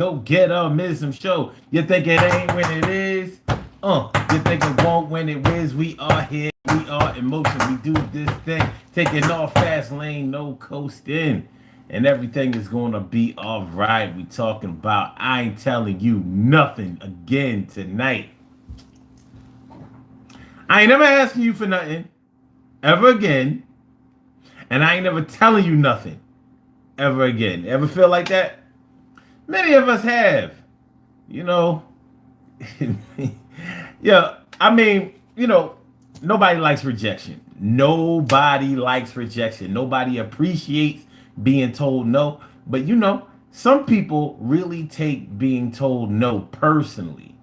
Go get a Mism show. You think it ain't when it is? You think it won't when it is? We are here. We are in motion. We do this thing. Taking off fast lane, no coasting. And everything is going to be all right. We talking about I ain't telling you nothing again tonight. I ain't never asking you for nothing ever again. And I ain't never telling you nothing ever again. Ever feel like that? Many of us have, you know. Yeah, I mean, nobody likes rejection. Nobody likes rejection. Nobody appreciates being told no. But some people really take being told no personally.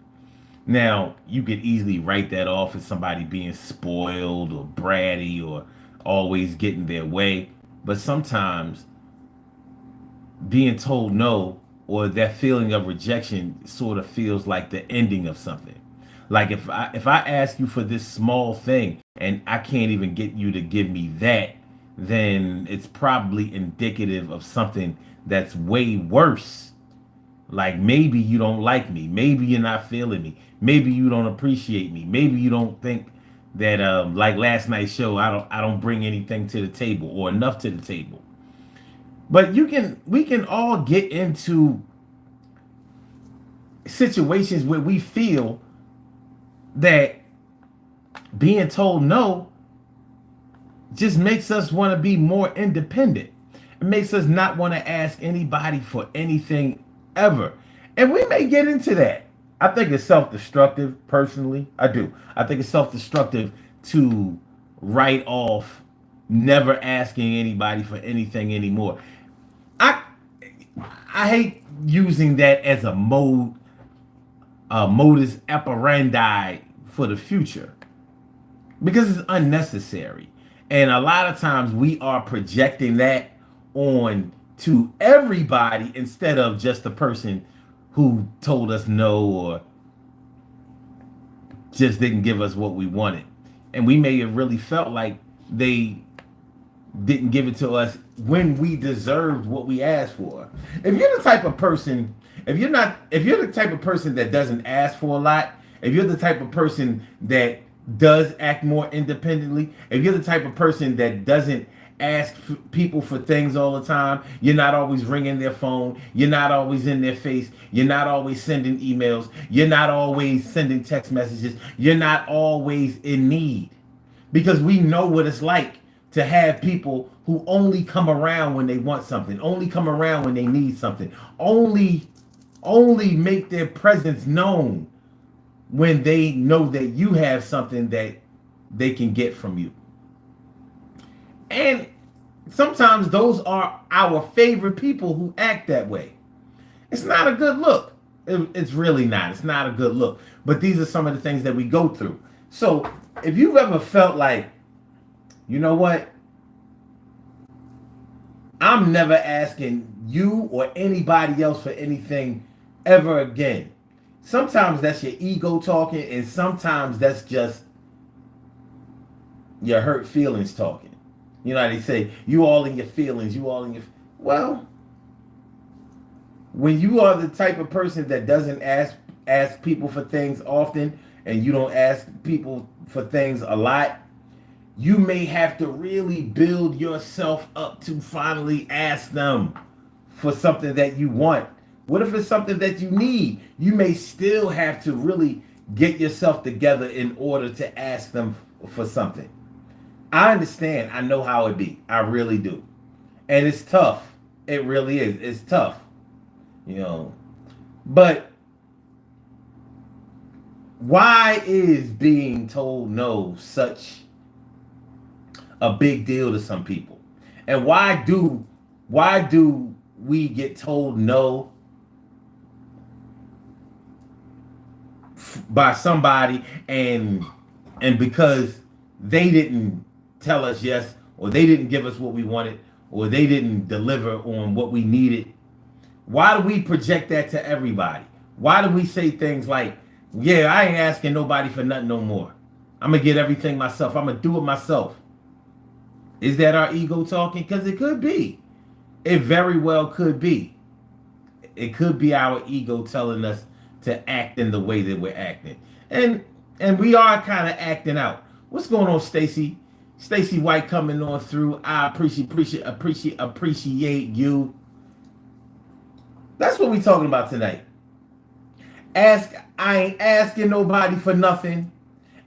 Now, you could easily write that off as somebody being spoiled or bratty or always getting their way. But sometimes being told no or that feeling of rejection sort of feels like the ending of something. Like if I ask you for this small thing and I can't even get you to give me that, then it's probably indicative of something that's way worse. Like maybe you don't like me, maybe you're not feeling me, maybe you don't appreciate me, maybe you don't think that like last night's show I don't bring anything to the table or enough to the table. But we can all get into situations where we feel that being told no just makes us want to be more independent. It makes us not want to ask anybody for anything ever. And we may get into that. I think it's self-destructive, personally. I do. I think it's self-destructive to write off never asking anybody for anything anymore. I I hate using that as a modus operandi for the future because it's unnecessary. And a lot of times we are projecting that on to everybody instead of just the person who told us no or just didn't give us what we wanted. And we may have really felt like they didn't give it to us when we deserved what we asked for. If you're the type of person, if you're the type of person that doesn't ask for a lot, if you're the type of person that does act more independently, if you're the type of person that doesn't ask people for things all the time, you're not always ringing their phone, you're not always in their face, you're not always sending emails, you're not always sending text messages, you're not always in need. Because we know what it's like to have people who only come around when they want something, only come around when they need something, only make their presence known when they know that you have something that they can get from you. And sometimes those are our favorite people who act that way. It's not a good look. It's really not. It's not a good look. But these are some of the things that we go through. So if you've ever felt like, you know what? I'm never asking you or anybody else for anything ever again. Sometimes that's your ego talking, and sometimes that's just your hurt feelings talking. You know how they say, you all in your feelings, you all in your... Well, when you are the type of person that doesn't ask people for things often, and you don't ask people for things a lot, you may have to really build yourself up to finally ask them for something that you want. What if it's something that you need? You may still have to really get yourself together in order to ask them for something. I understand. I know how it be. I really do. And it's tough. It really is. It's tough. But why is being told no such a big deal to some people? And why do we get told no by somebody and because they didn't tell us yes, or they didn't give us what we wanted, or they didn't deliver on what we needed? Why do we project that to everybody? Why do we say things like, yeah, I ain't asking nobody for nothing no more, I'm gonna get everything myself, I'm gonna do it myself? Is that our ego talking? Because it could be. It very well could be. It could be our ego telling us to act in the way that we're acting. And we are kind of acting out. What's going on, Stacy? Stacy White coming on through. I appreciate you. That's what we talking about tonight. I ain't asking nobody for nothing,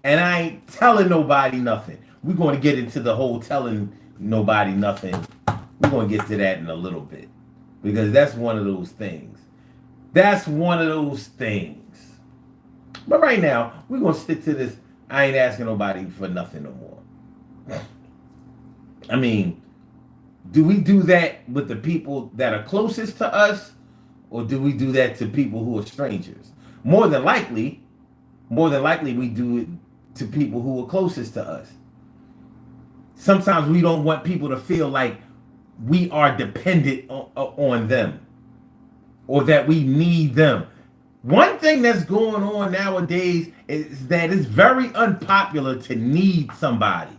and I ain't telling nobody nothing. We're going to get into the whole telling nobody nothing. We're going to get to that in a little bit, because that's one of those things. That's one of those things. But right now, we're going to stick to this. I ain't asking nobody for nothing no more. I mean, do we do that with the people that are closest to us, or do we do that to people who are strangers? More than likely, we do it to people who are closest to us. Sometimes we don't want people to feel like we are dependent on them, or that we need them. One thing that's going on nowadays is that it's very unpopular to need somebody.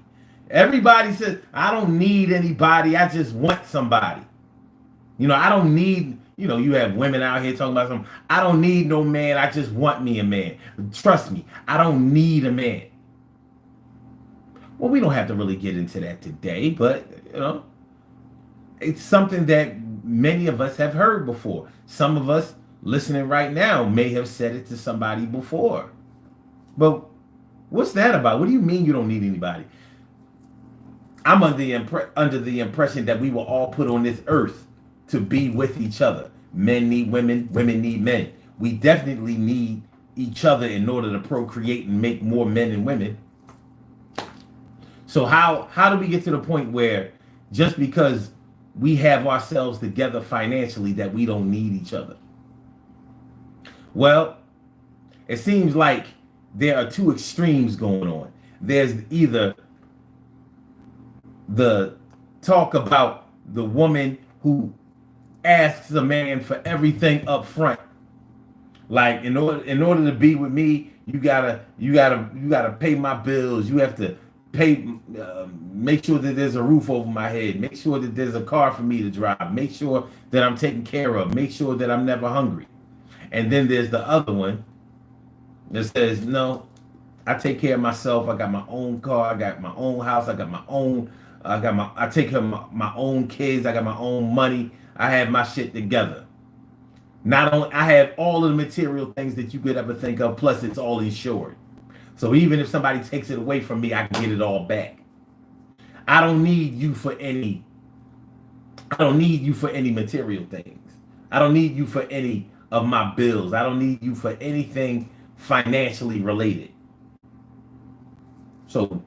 Everybody says, I don't need anybody, I just want somebody. I don't need, you have women out here talking about something. I don't need no man, I just want me a man. Trust me, I don't need a man. Well, we don't have to really get into that today, but, it's something that many of us have heard before. Some of us listening right now may have said it to somebody before. But what's that about? What do you mean you don't need anybody? I'm under the impression that we were all put on this earth to be with each other. Men need women, women need men. We definitely need each other in order to procreate and make more men and women. So how do we get to the point where just because we have ourselves together financially that we don't need each other? Well, it seems like there are two extremes going on. There's either the talk about the woman who asks a man for everything up front. Like in order to be with me, you gotta pay my bills. You have to pay, make sure that there's a roof over my head. Make sure that there's a car for me to drive. Make sure that I'm taken care of. Make sure that I'm never hungry. And then there's the other one that says, no, I take care of myself. I got my own car. I got my own house. I take care of my own kids. I got my own money. I have my shit together. I have all of the material things that you could ever think of, plus it's all insured. So even if somebody takes it away from me, I can get it all back. I don't need you for any material things. I don't need you for any of my bills. I don't need you for anything financially related. So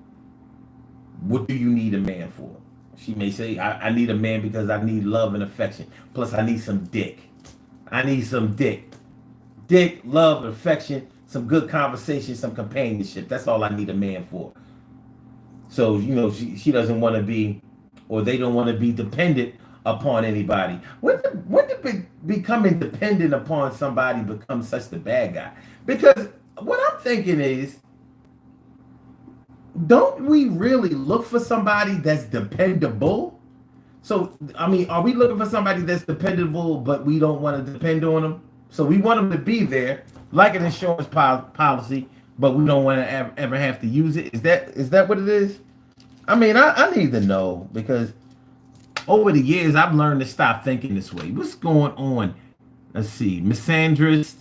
what do you need a man for? She may say, I need a man because I need love and affection. Plus, I need some dick. I need some dick. Dick, love, affection, some good conversation, some companionship. That's all I need a man for. So, she doesn't want to be, or they don't want to be dependent upon anybody. When did becoming dependent upon somebody become such the bad guy? Because what I'm thinking is, don't we really look for somebody that's dependable? So, I mean, are we looking for somebody that's dependable, but we don't want to depend on them? So we want them to be there, like an insurance policy, but we don't want to ever have to use it. Is that what it is? I mean, I need to know, because over the years, I've learned to stop thinking this way. What's going on? Let's see. Misandrist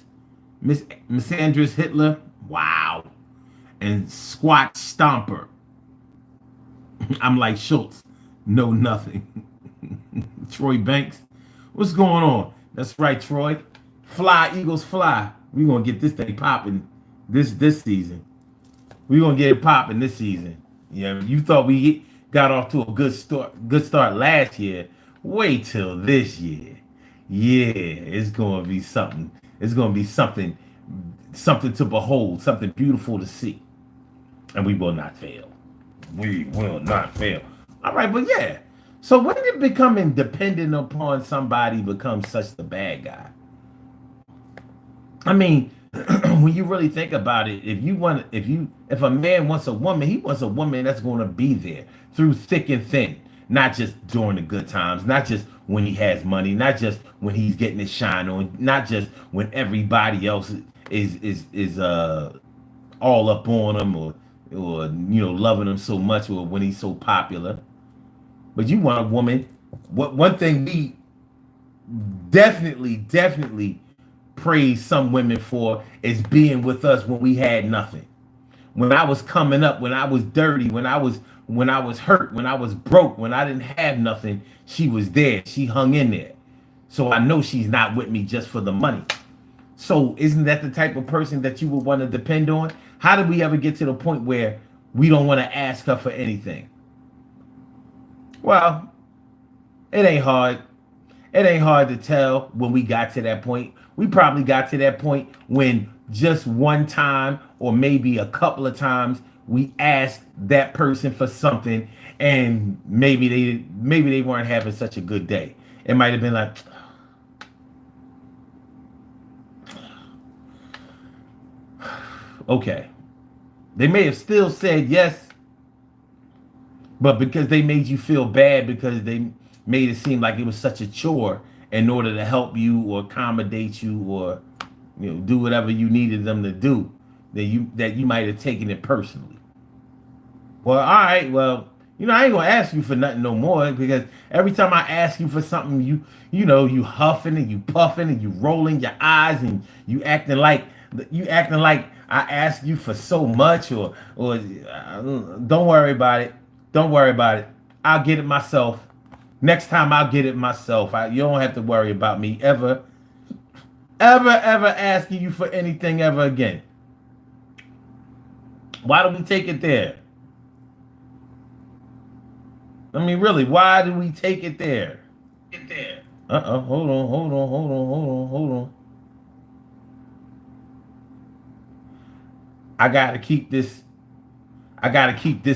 Hitler. Wow. And Squat Stomper. I'm like Schultz. Know nothing. Troy Banks. What's going on? That's right, Troy. Fly, Eagles, fly. We're going to get this thing popping this season. We're going to get it popping this season. Yeah, you thought we got off to a good start last year. Wait till this year. Yeah, it's going to be something. It's going to be something to behold, something beautiful to see. And we will not fail. We will not fail. All right, but yeah. So when did becoming dependent upon somebody become such the bad guy? I mean, when you really think about it, if a man wants a woman, he wants a woman that's going to be there through thick and thin. not just during the good times, not just when he has money, not just when he's getting his shine on, not just when everybody else is all up on him, or loving him so much, or when he's so popular. But you want a woman. What one thing we definitely praise some women for is being with us when we had nothing. When I was coming up, when I was dirty, when I was hurt, when I was broke, when I didn't have nothing, she was there. She hung in there. So I know she's not with me just for the money. So isn't that the type of person that you would want to depend on? How did we ever get to the point where we don't want to ask her for anything? Well, it ain't hard. It ain't hard to tell when we got to that point. We probably got to that point when just one time or maybe a couple of times we asked that person for something, and maybe they weren't having such a good day. It might have been like, okay. They may have still said yes, but because they made you feel bad, because they made it seem like it was such a chore in order to help you or accommodate you, or do whatever you needed them to do, that you might have taken it personally. Well, all right, well, I ain't gonna ask you for nothing no more, because every time I ask you for something, you huffing and you puffing and you rolling your eyes and you acting like I asked you for so much, or don't worry about it. Don't worry about it. I'll get it myself. Next time I'll get it myself. You don't have to worry about me ever asking you for anything ever again. Why do we take it there? I mean, really, why do we take it there? Hold on. I gotta keep this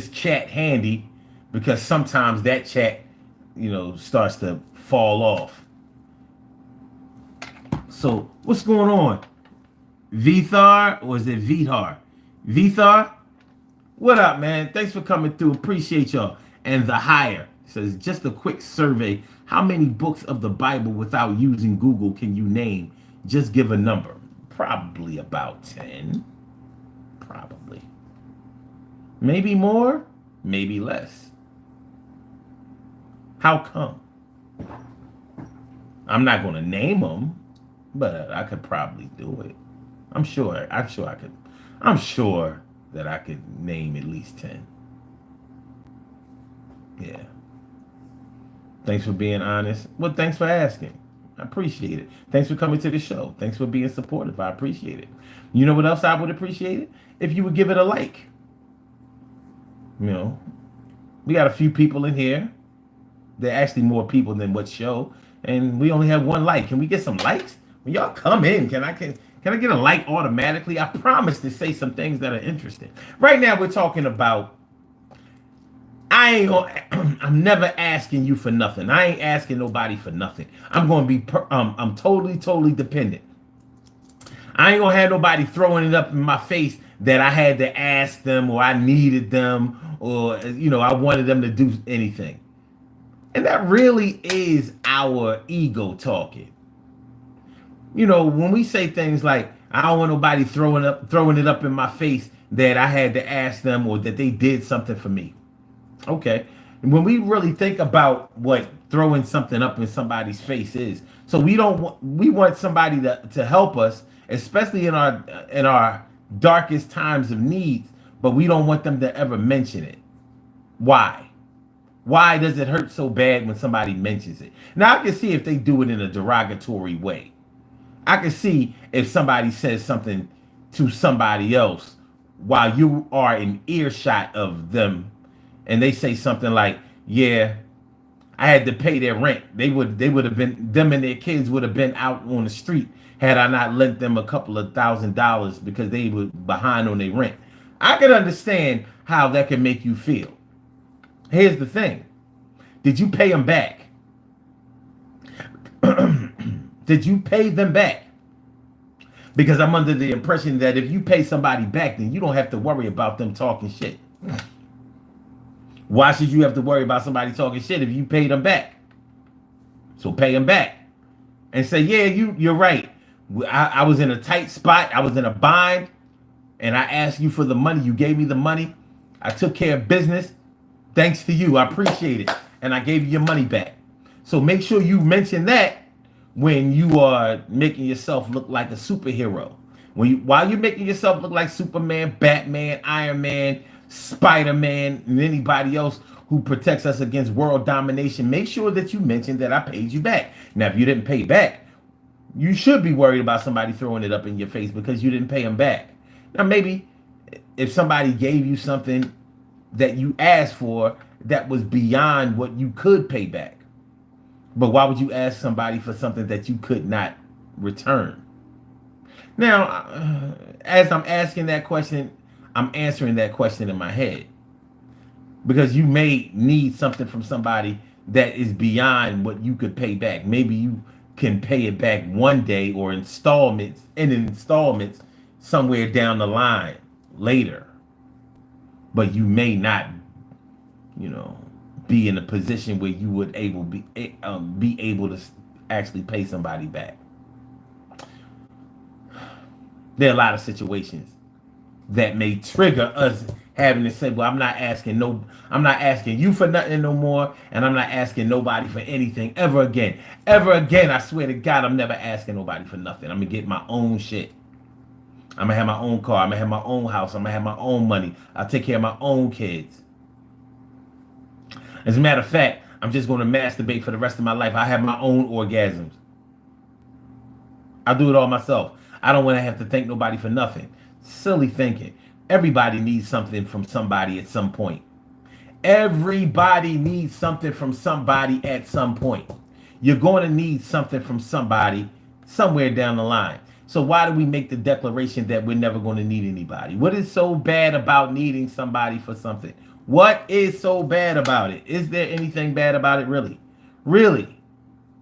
chat handy, because sometimes that chat, starts to fall off. So what's going on? Vithar, or is it Vithar? Vithar, what up, man? Thanks for coming through. Appreciate y'all. And the higher says, just a quick survey. How many books of the Bible without using Google can you name? Just give a number. Probably about 10. Probably. Maybe more, maybe less. How come? I'm not going to name them, but I could probably do it. I'm sure that I could name at least 10. Yeah. Thanks for being honest. Well, thanks for asking. I appreciate it. Thanks for coming to the show. Thanks for being supportive. I appreciate it. You know what else I would appreciate it? If you would give it a like. We got a few people in here. There are actually more people than what show, and we only have one like. Can we get some likes? When y'all come in, can I get a like automatically? I promise to say some things that are interesting. Right now, we're talking about, I'm never asking you for nothing. I ain't asking nobody for nothing. I'm going to be, I'm totally dependent. I ain't going to have nobody throwing it up in my face that I had to ask them, or I needed them, or, I wanted them to do anything. And that really is our ego talking. When we say things like, I don't want nobody throwing it up in my face that I had to ask them, or that they did something for me. Okay. And when we really think about what throwing something up in somebody's face is, so we want somebody to help us, especially in our darkest times of needs, but we don't want them to ever mention it. Why? Why does it hurt so bad when somebody mentions it? Now, I can see if they do it in a derogatory way. I can see if somebody says something to somebody else while you are in earshot of them, and they say something like, yeah, I had to pay their rent. They would have been, them and their kids would have been out on the street had I not lent them a couple of $1,000 because they were behind on their rent. I can understand how that can make you feel. Here's the thing. Did you pay them back? Did you pay them back? Because I'm under the impression that if you pay somebody back, then you don't have to worry about them talking shit. Why should you have to worry about somebody talking shit if you paid them back? So pay them back and say, yeah, you're right. I was in a tight spot. I was in a bind, and I asked you for the money. You gave me the money. I took care of business. Thanks to you. I appreciate it. And I gave you your money back. So make sure you mention that when you are making yourself look like a superhero. While you're making yourself look like Superman, Batman, Iron Man, Spider-Man, and anybody else who protects us against world domination, make sure that you mention that I paid you back. Now, if you didn't pay back, you should be worried about somebody throwing it up in your face because you didn't pay them back. Now, maybe if somebody gave you something that you asked for that was beyond what you could pay back. But why would you ask somebody for something that you could not return? Now, as I'm asking that question, I'm answering that question in my head. Because you may need something from somebody that is beyond what you could pay back. Maybe you can pay it back one day or in installments somewhere down the line later. But you may not, be in a position where you would be able to actually pay somebody back. There are a lot of situations that may trigger us having to say, well, I'm not asking you for nothing no more, and I'm not asking nobody for anything ever again. Ever again, I swear to God, I'm never asking nobody for nothing. I'm gonna get my own shit. I'm gonna have my own car, I'm gonna have my own house, I'm gonna have my own money. I'll take care of my own kids. As a matter of fact, I'm just gonna masturbate for the rest of my life. I have my own orgasms. I'll do it all myself. I don't want to have to thank nobody for nothing. Silly thinking. Everybody needs something from somebody at some point. Everybody needs something from somebody at some point. You're going to need something from somebody somewhere down the line. So why do we make the declaration that we're never going to need anybody? What is so bad about needing somebody for something? What is so bad about it? Is there anything bad about it, really? Really?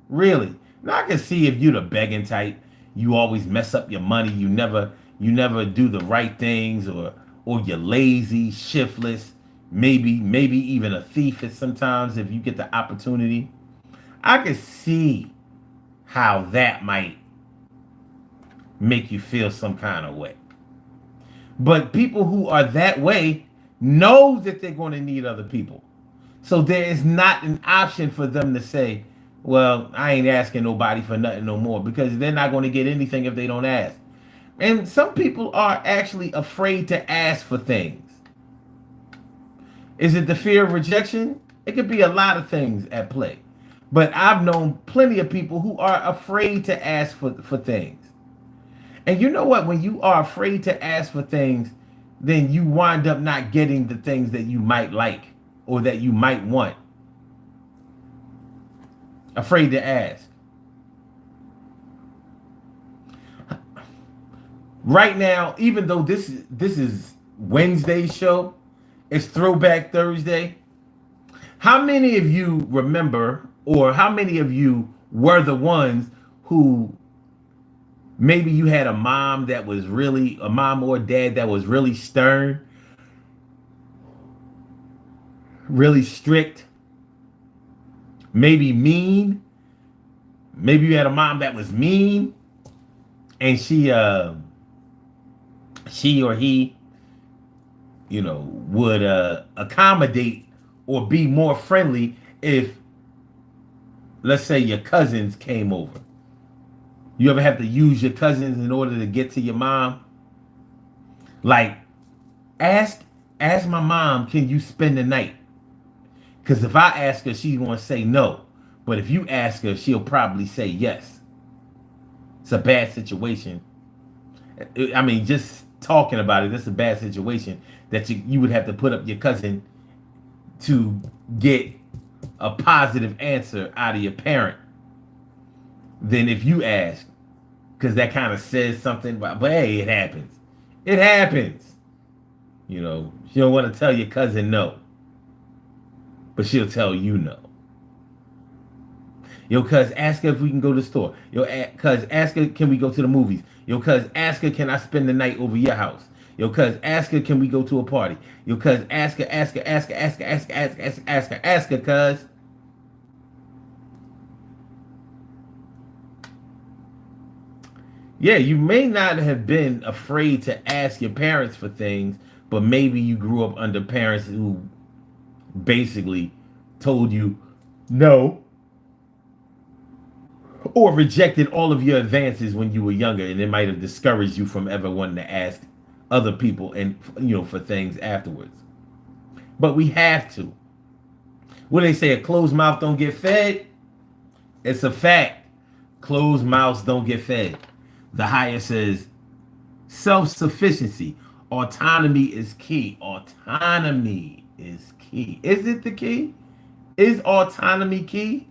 Really? Now I can see if you're the begging type, you always mess up your money, you never do the right things, or you're lazy, shiftless, maybe even a thief at sometimes if you get the opportunity. I can see how that might make you feel some kind of way. But people who are that way know that they're going to need other people. So there is not an option for them to say, well, I ain't asking nobody for nothing no more, because they're not going to get anything if they don't ask. And some people are actually afraid to ask for things. Is it the fear of rejection? It could be a lot of things at play. But I've known plenty of people who are afraid to ask for things. And you know what? When you are afraid to ask for things, then you wind up not getting the things that you might like or that you might want. Afraid to ask. Right now, even though this is Wednesday's show, it's Throwback Thursday. How many of you remember, or how many of you were the ones who maybe you had a mom or dad that was really stern, really strict, maybe mean? Maybe you had a mom that was mean, and she or he, would accommodate or be more friendly if, let's say, your cousins came over. You ever have to use your cousins in order to get to your mom? Like, ask my mom, can you spend the night? Because if I ask her, she's going to say no. But if you ask her, she'll probably say yes. It's a bad situation. I mean, just talking about it, it's a bad situation that you would have to put up your cousin to get a positive answer out of your parent than if you ask, because that kind of says something. But hey, it happens. It happens. You don't want to tell your cousin no, but she'll tell you no. Yo, cuz, ask her if we can go to the store. Yo, cuz, ask her, can we go to the movies? Yo, cuz, ask her, can I spend the night over your house? Yo, cuz, ask her, can we go to a party? Yo, cuz, ask her, ask her, ask her, ask her, ask her, ask her, ask her, ask her, ask her, cuz. Yeah, you may not have been afraid to ask your parents for things, but maybe you grew up under parents who basically told you no or rejected all of your advances when you were younger, and it might have discouraged you from ever wanting to ask other people and for things afterwards. But we have to. What do they say? A closed mouth don't get fed. It's a fact. Closed mouths don't get fed. The higher says self-sufficiency. Autonomy is key. Autonomy is key. Is it the key? Is autonomy key?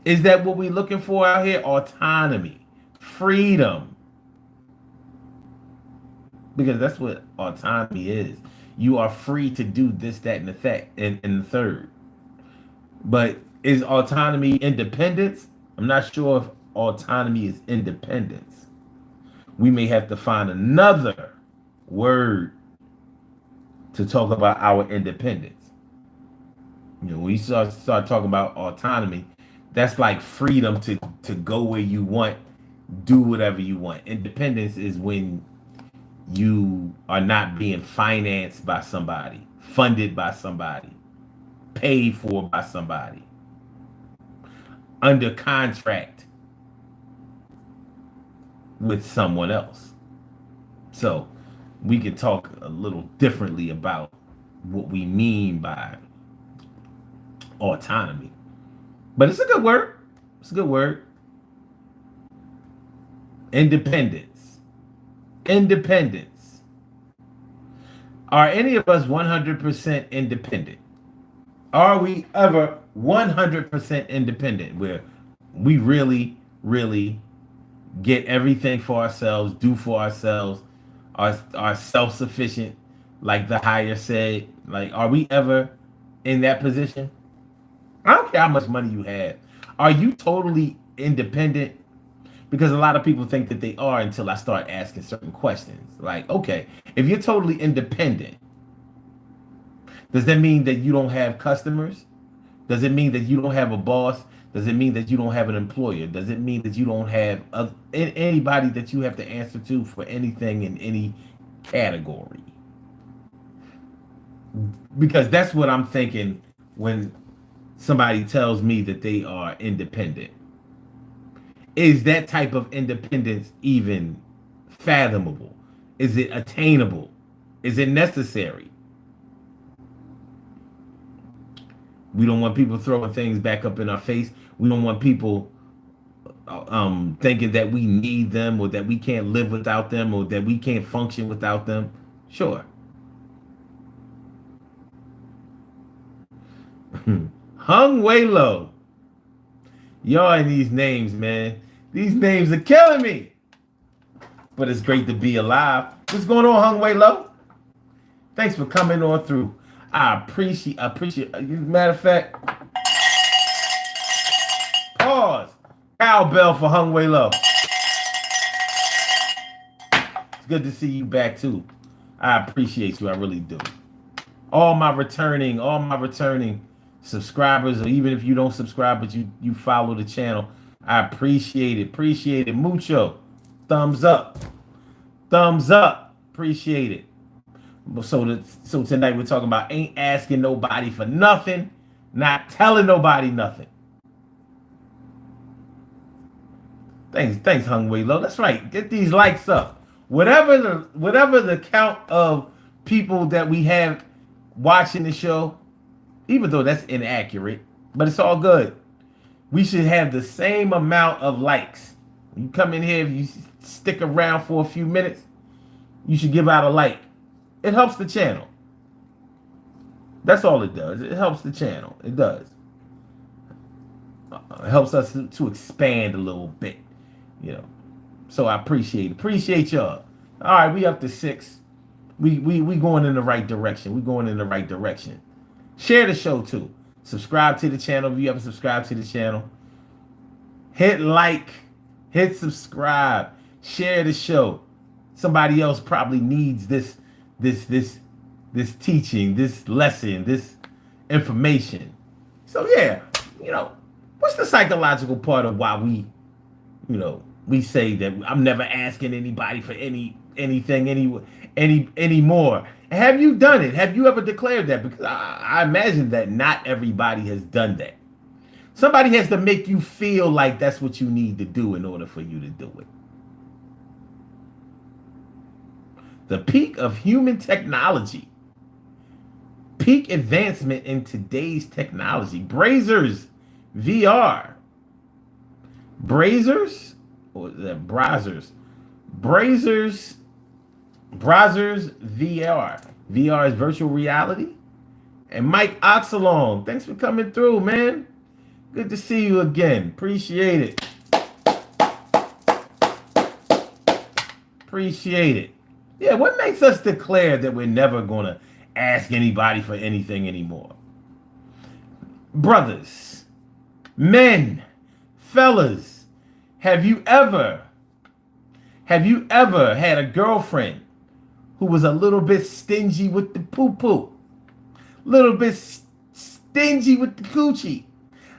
Is that what we're looking for out here? Autonomy. Freedom. Because that's what autonomy is. You are free to do this, that, and the fact, and the third. But is autonomy independence? I'm not sure if autonomy is independence. We may have to find another word to talk about our independence. When you start talking about autonomy, that's like freedom to go where you want, do whatever you want. Independence is when you are not being financed by somebody, funded by somebody, paid for by somebody, under contract with someone else. So we can talk a little differently about what we mean by autonomy. But it's a good word. It's a good word. Independence. Independence. Are any of us 100% independent? Are we ever 100% independent where we really, really get everything for ourselves, do for ourselves, are self-sufficient, like the higher said? Like, are we ever in that position? I don't care how much money you have. Are you totally independent? Because a lot of people think that they are until I start asking certain questions. Like, okay, if you're totally independent, does that mean that you don't have customers? Does it mean that you don't have a boss? Does it mean that you don't have an employer? Does it mean that you don't have anybody that you have to answer to for anything in any category? Because that's what I'm thinking when somebody tells me that they are independent. Is that type of independence even fathomable? Is it attainable? Is it necessary? We don't want people throwing things back up in our face. We don't want people thinking that we need them or that we can't live without them or that we can't function without them. Sure. Hung way low. Y'all and these names, man. These names are killing me. But it's great to be alive. What's going on, Hung way low? Thanks for coming on through. I appreciate. Matter of fact, pause. Cowbell for Hung way low. It's good to see you back too. I appreciate you. I really do. All my returning subscribers, or even if you don't subscribe but you follow the channel, I appreciate it. Appreciate it mucho. Thumbs up. Thumbs up. Appreciate it. So tonight we're talking about ain't asking nobody for nothing, not telling nobody nothing. Thanks, Hung Way Low. That's right. Get these likes up. Whatever the count of people that we have watching the show, even though that's inaccurate, but it's all good. We should have the same amount of likes. When you come in here, if you stick around for a few minutes, you should give out a like. It helps the channel. That's all it does. It helps the channel. It does. It helps us to expand a little bit, So I appreciate y'all. All right, we up to 6. We going in the right direction. We going in the right direction. Share the show too. Subscribe to the channel if you haven't subscribed to the channel. Hit like, hit subscribe, share the show. somebody else probably needs this teaching, this lesson, this information. So yeah, what's the psychological part of why we say that I'm never asking anybody for anything anymore? Have you done it? Have you ever declared that? Because I imagine that not everybody has done that. Somebody has to make you feel like that's what you need to do in order for you to do it. The peak of human technology. Peak advancement in today's technology. Brazers VR. Brazers? Or is that Brazzers? Brazers VR. VR is virtual reality. And Mike Oxalong, thanks for coming through, man. Good to see you again. Appreciate it. Appreciate it. Yeah, what makes us declare that we're never going to ask anybody for anything anymore? Brothers, men, fellas, have you ever had a girlfriend who was a little bit stingy with the poo-poo, little bit stingy with the coochie,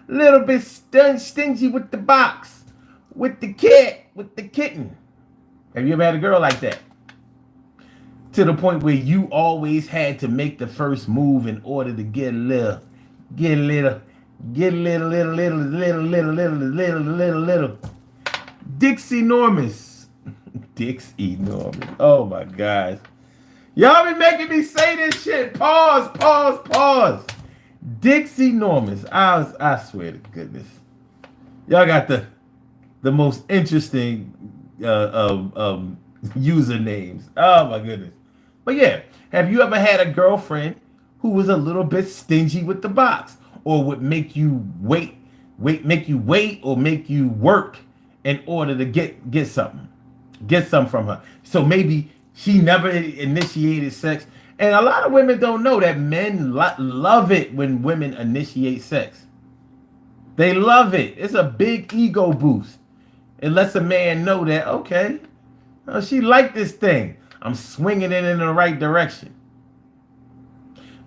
little bit stingy with the box, with the kitten? Have you ever had a girl like that? To the point where you always had to make the first move in order to get a little. Dixie Normus. Dixie Normus. Oh my gosh. Y'all be making me say this shit. Pause. Dixie Normus. I swear to goodness. Y'all got the most interesting usernames. Oh my goodness. But yeah, have you ever had a girlfriend who was a little bit stingy with the box, or would make you wait, or make you work in order to get something from her? So maybe she never initiated sex. And a lot of women don't know that men love it when women initiate sex. They love it. It's a big ego boost. It lets a man know that, okay, she liked this thing. I'm swinging it in the right direction.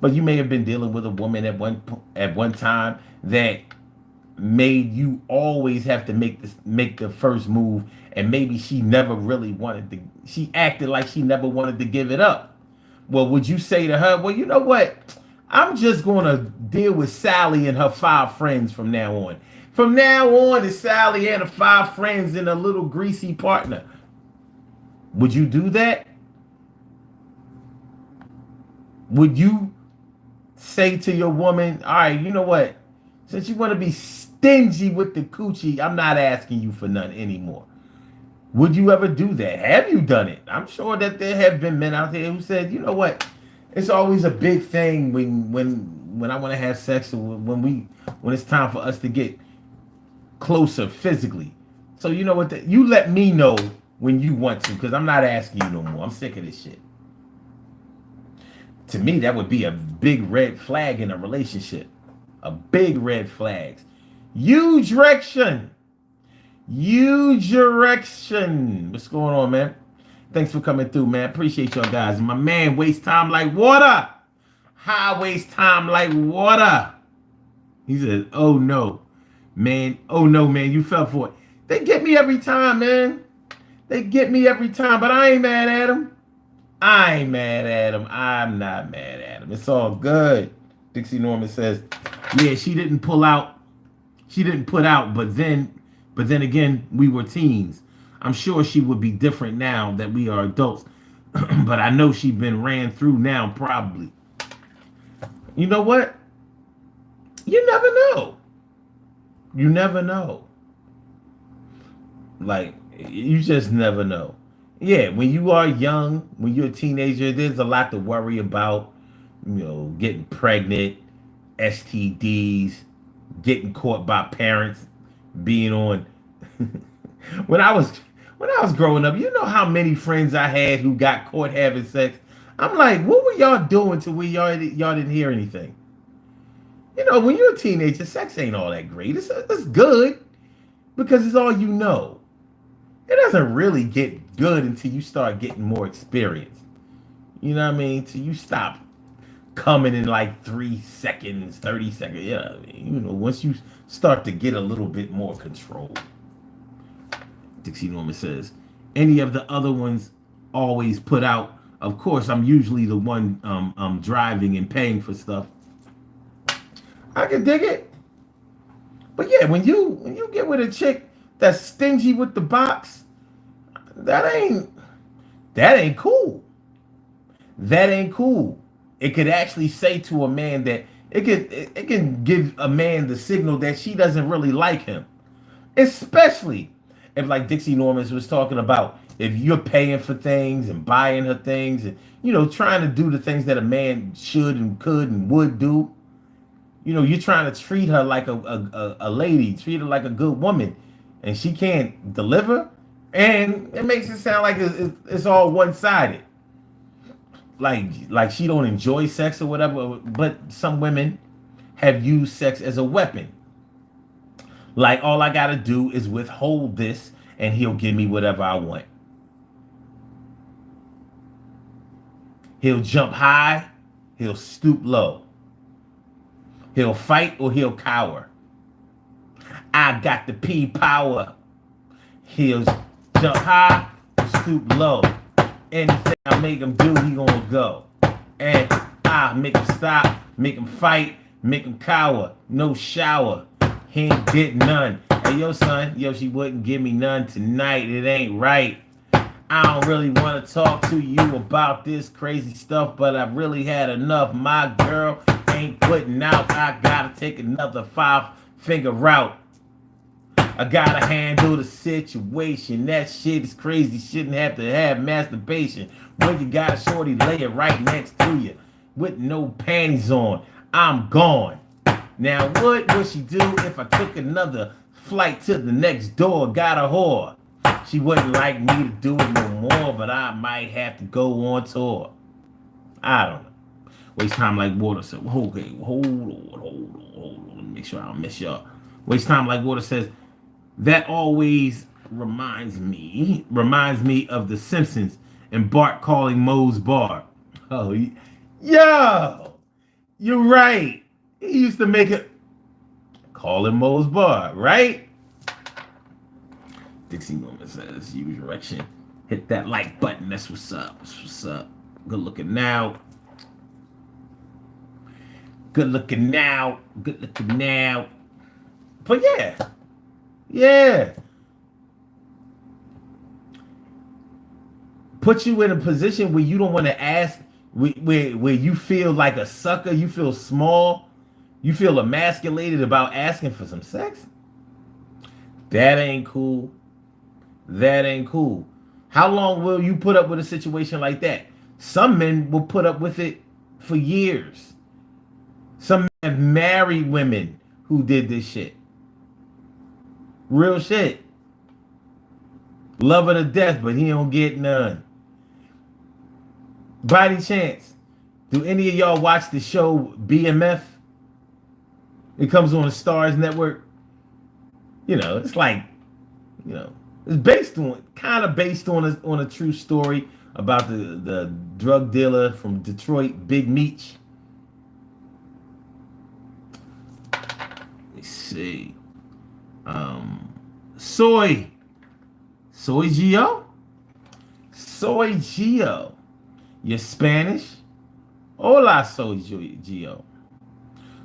But you may have been dealing with a woman at one time that made you always have to make the first move, and maybe she never really wanted to. She acted like she never wanted to give it up. Well, would you say to her, well, you know what? I'm just going to deal with Sally and her 5 friends from now on. From now on, it's Sally and her 5 friends and a little greasy partner. Would you do that? Would you say to your woman, all right, you know what? Since you want to be stingy with the coochie, I'm not asking you for none anymore. Would you ever do that? Have you done it? I'm sure that there have been men out there who said, you know what? It's always a big thing when I want to have sex, or when it's time for us to get closer physically. So you know what? You let me know when you want to, because I'm not asking you no more. I'm sick of this shit. To me, that would be a big red flag in a relationship. A big red flag. Huge direction. What's going on, man? Thanks for coming through, man. Appreciate y'all guys. My man wastes time like water. High waste time like water. He said, oh no, man. Oh no, man. You fell for it. They get me every time, man. They get me every time, but I ain't mad at them. I'm not mad at him. It's all good. Dixie Norman says, yeah, she didn't put out, but then again, we were teens. I'm sure she would be different now that we are adults. But I know she's been ran through now, probably. You know what? You never know. You never know. Like, you just never know. Yeah, when you are young, when you're a teenager, there's a lot to worry about. Getting pregnant, STDs, getting caught by parents, being on. When I was growing up, you know how many friends I had who got caught having sex. I'm like, what were y'all doing to where y'all didn't hear anything? When you're a teenager, sex ain't all that great. It's good because it's all you know. it doesn't really get good until you start getting more experience. You know what I mean? Till you stop coming in like 3 seconds, 30 seconds. Yeah, I mean, once you start to get a little bit more control. Dixie Norman says, any of the other ones always put out. Of course, I'm usually the one driving and paying for stuff. I can dig it. But yeah, when you get with a chick that's stingy with the box, that ain't cool. That ain't cool. It could actually say to a man that it can give a man the signal that she doesn't really like him. Especially if, like Dixie Norman was talking about, if you're paying for things and buying her things and trying to do the things that a man should and could and would do. You're trying to treat her like a lady, treat her like a good woman, and she can't deliver, and it makes it sound like it's all one sided. Like she don't enjoy sex or whatever. But some women have used sex as a weapon. Like, all I gotta do is withhold this, and he'll give me whatever I want. He'll jump high, he'll stoop low. He'll fight or he'll cower. I got the P power. He'll jump high, stoop low. Anything I make him do, he gonna go. And I make him stop, make him fight, make him cower. No shower. He ain't get none. Hey, yo, son, she wouldn't give me none tonight. It ain't right. I don't really want to talk to you about this crazy stuff, but I've really had enough. My girl ain't putting out. I gotta take another 5-finger route. I gotta handle the situation. That shit is crazy. Shouldn't have to have masturbation when you got a shorty lay it right next to you with no panties on. I'm gone. Now, what would she do if I took another flight to the next door, got a whore? She wouldn't like me to do it no more, but I might have to go on tour. I don't know. Waste time like water. So, okay, hold on. Let me make sure I don't miss y'all. Waste time like water says, that always reminds me of The Simpsons and Bart calling Moe's bar. Oh, yo, you're right. He used to make it call him Moe's bar, right? Dixie Norman says, use erection. Hit that like button. That's what's up. That's what's up. Good looking now. Good looking now. Good looking now. But yeah. Yeah. Put you in a position where you don't want to ask, where you feel like a sucker, you feel small, you feel emasculated about asking for some sex. That ain't cool. That ain't cool. How long will you put up with a situation like that? Some men will put up with it for years. Some men have married women who did this shit. Real shit. Love her to death, but he don't get none. By any chance, do any of y'all watch the show BMF? It comes on the Stars Network. It's like, it's kind of based on a true story about the drug dealer from Detroit, Big Meech. Let's see. Soy Gio? Soy Gio. You're Spanish? Hola, Soy Gio.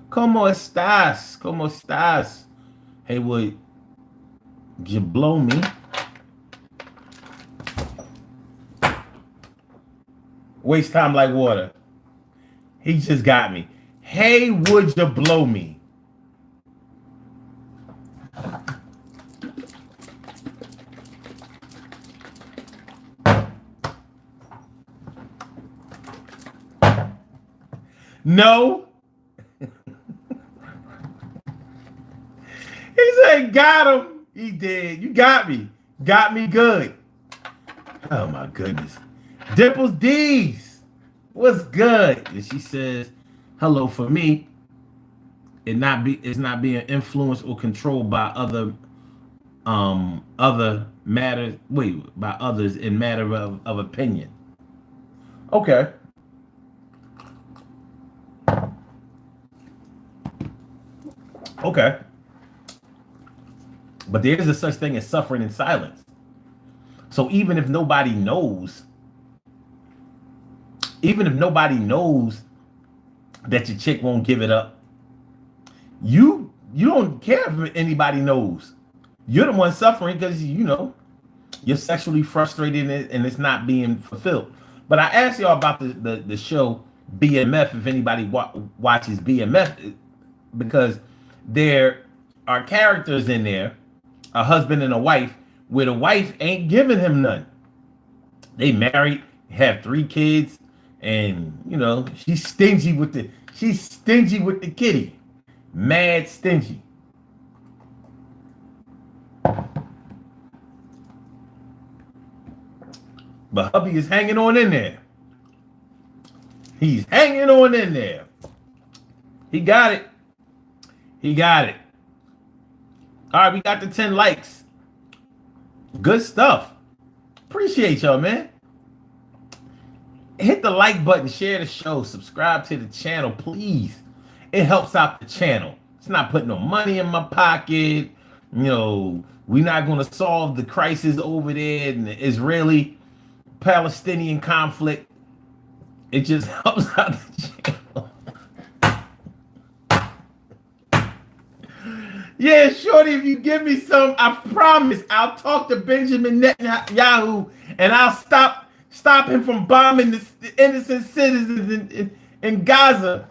¿Cómo estás? ¿Cómo estás? Hey, would you blow me? Waste time like water. He just got me. Hey, would you blow me? No. He said, got him. He did. You got me. Got me good. Oh, my goodness. Dimples D's. What's good? And she says, hello for me. It's not being influenced or controlled by other other matters. Wait, by others in matter of opinion. Okay. Okay. But there is a such thing as suffering in silence. So even if nobody knows that your chick won't give it up, you don't care if anybody knows. You're the one suffering because you're sexually frustrated and it's not being fulfilled. But I asked y'all about the show BMF, if anybody watches BMF, because there are characters in there, a husband and a wife, where the wife ain't giving him none. They married, have 3 kids, and she's stingy with the kitty. Mad stingy. But hubby is hanging on in there. He's hanging on in there. He got it. He got it. All right, we got the 10 likes. Good stuff. Appreciate y'all, man. Hit the like button, share the show, subscribe to the channel, please. It helps out the channel. It's not putting no money in my pocket. We're not going to solve the crisis over there in the Israeli-Palestinian conflict. It just helps out the channel. Yeah, shorty, if you give me some, I promise I'll talk to Benjamin Netanyahu and I'll stop him from bombing the innocent citizens in Gaza.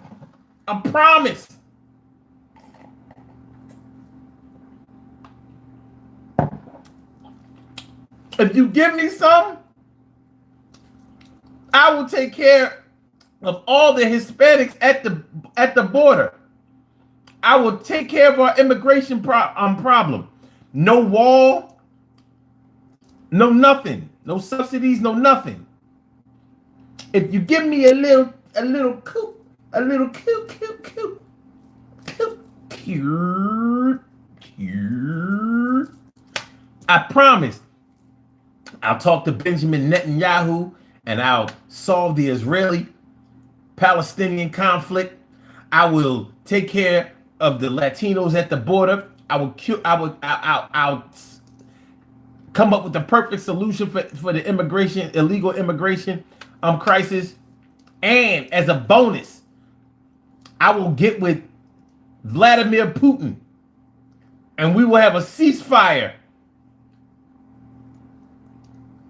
I promise. If you give me some, I will take care of all the Hispanics at the border. I will take care of our immigration problem. No wall, no nothing, no subsidies, no nothing. If you give me a little cute, I promise I'll talk to Benjamin Netanyahu and I'll solve the Israeli-Palestinian conflict. I will take care of the Latinos at the border. I'll come up with the perfect solution for the illegal immigration crisis. And as a bonus, I will get with Vladimir Putin and we will have a ceasefire.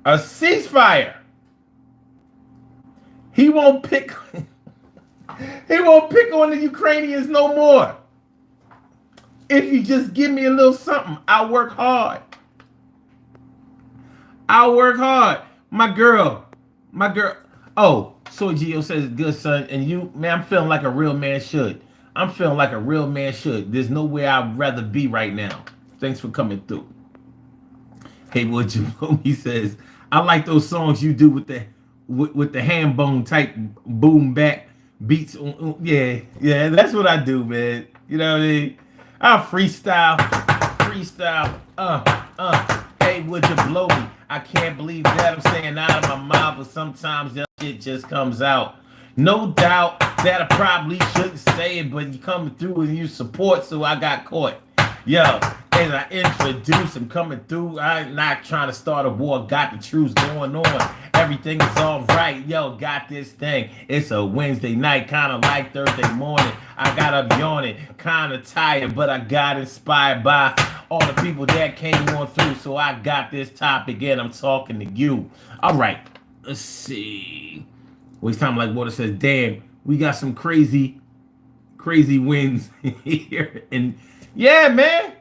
A ceasefire. He won't pick on the Ukrainians no more. If you just give me a little something, I'll work hard. My girl. Oh, Soy Gio says, good son. And you, man, I'm feeling like a real man should. There's nowhere I'd rather be right now. Thanks for coming through. Hey, what you he says, I like those songs you do with the ham bone type boom back beats. Yeah, that's what I do, man. You know what I mean? I freestyle. Hey, would you blow me? I can't believe that I'm saying out of my mouth, but sometimes that shit just comes out. No doubt that I probably shouldn't say it, but you coming through and you support, so I got caught. Yo, as I introduce, I'm coming through. I'm not trying to start a war. Got the truth going on. Everything is all right. Yo, got this thing. It's a Wednesday night, kind of like Thursday morning. I got up yawning, kind of tired, but I got inspired by all the people that came on through. So I got this topic and I'm talking to you. All right, let's see. Waste time like water says, damn, we got some crazy wins here. And yeah, man.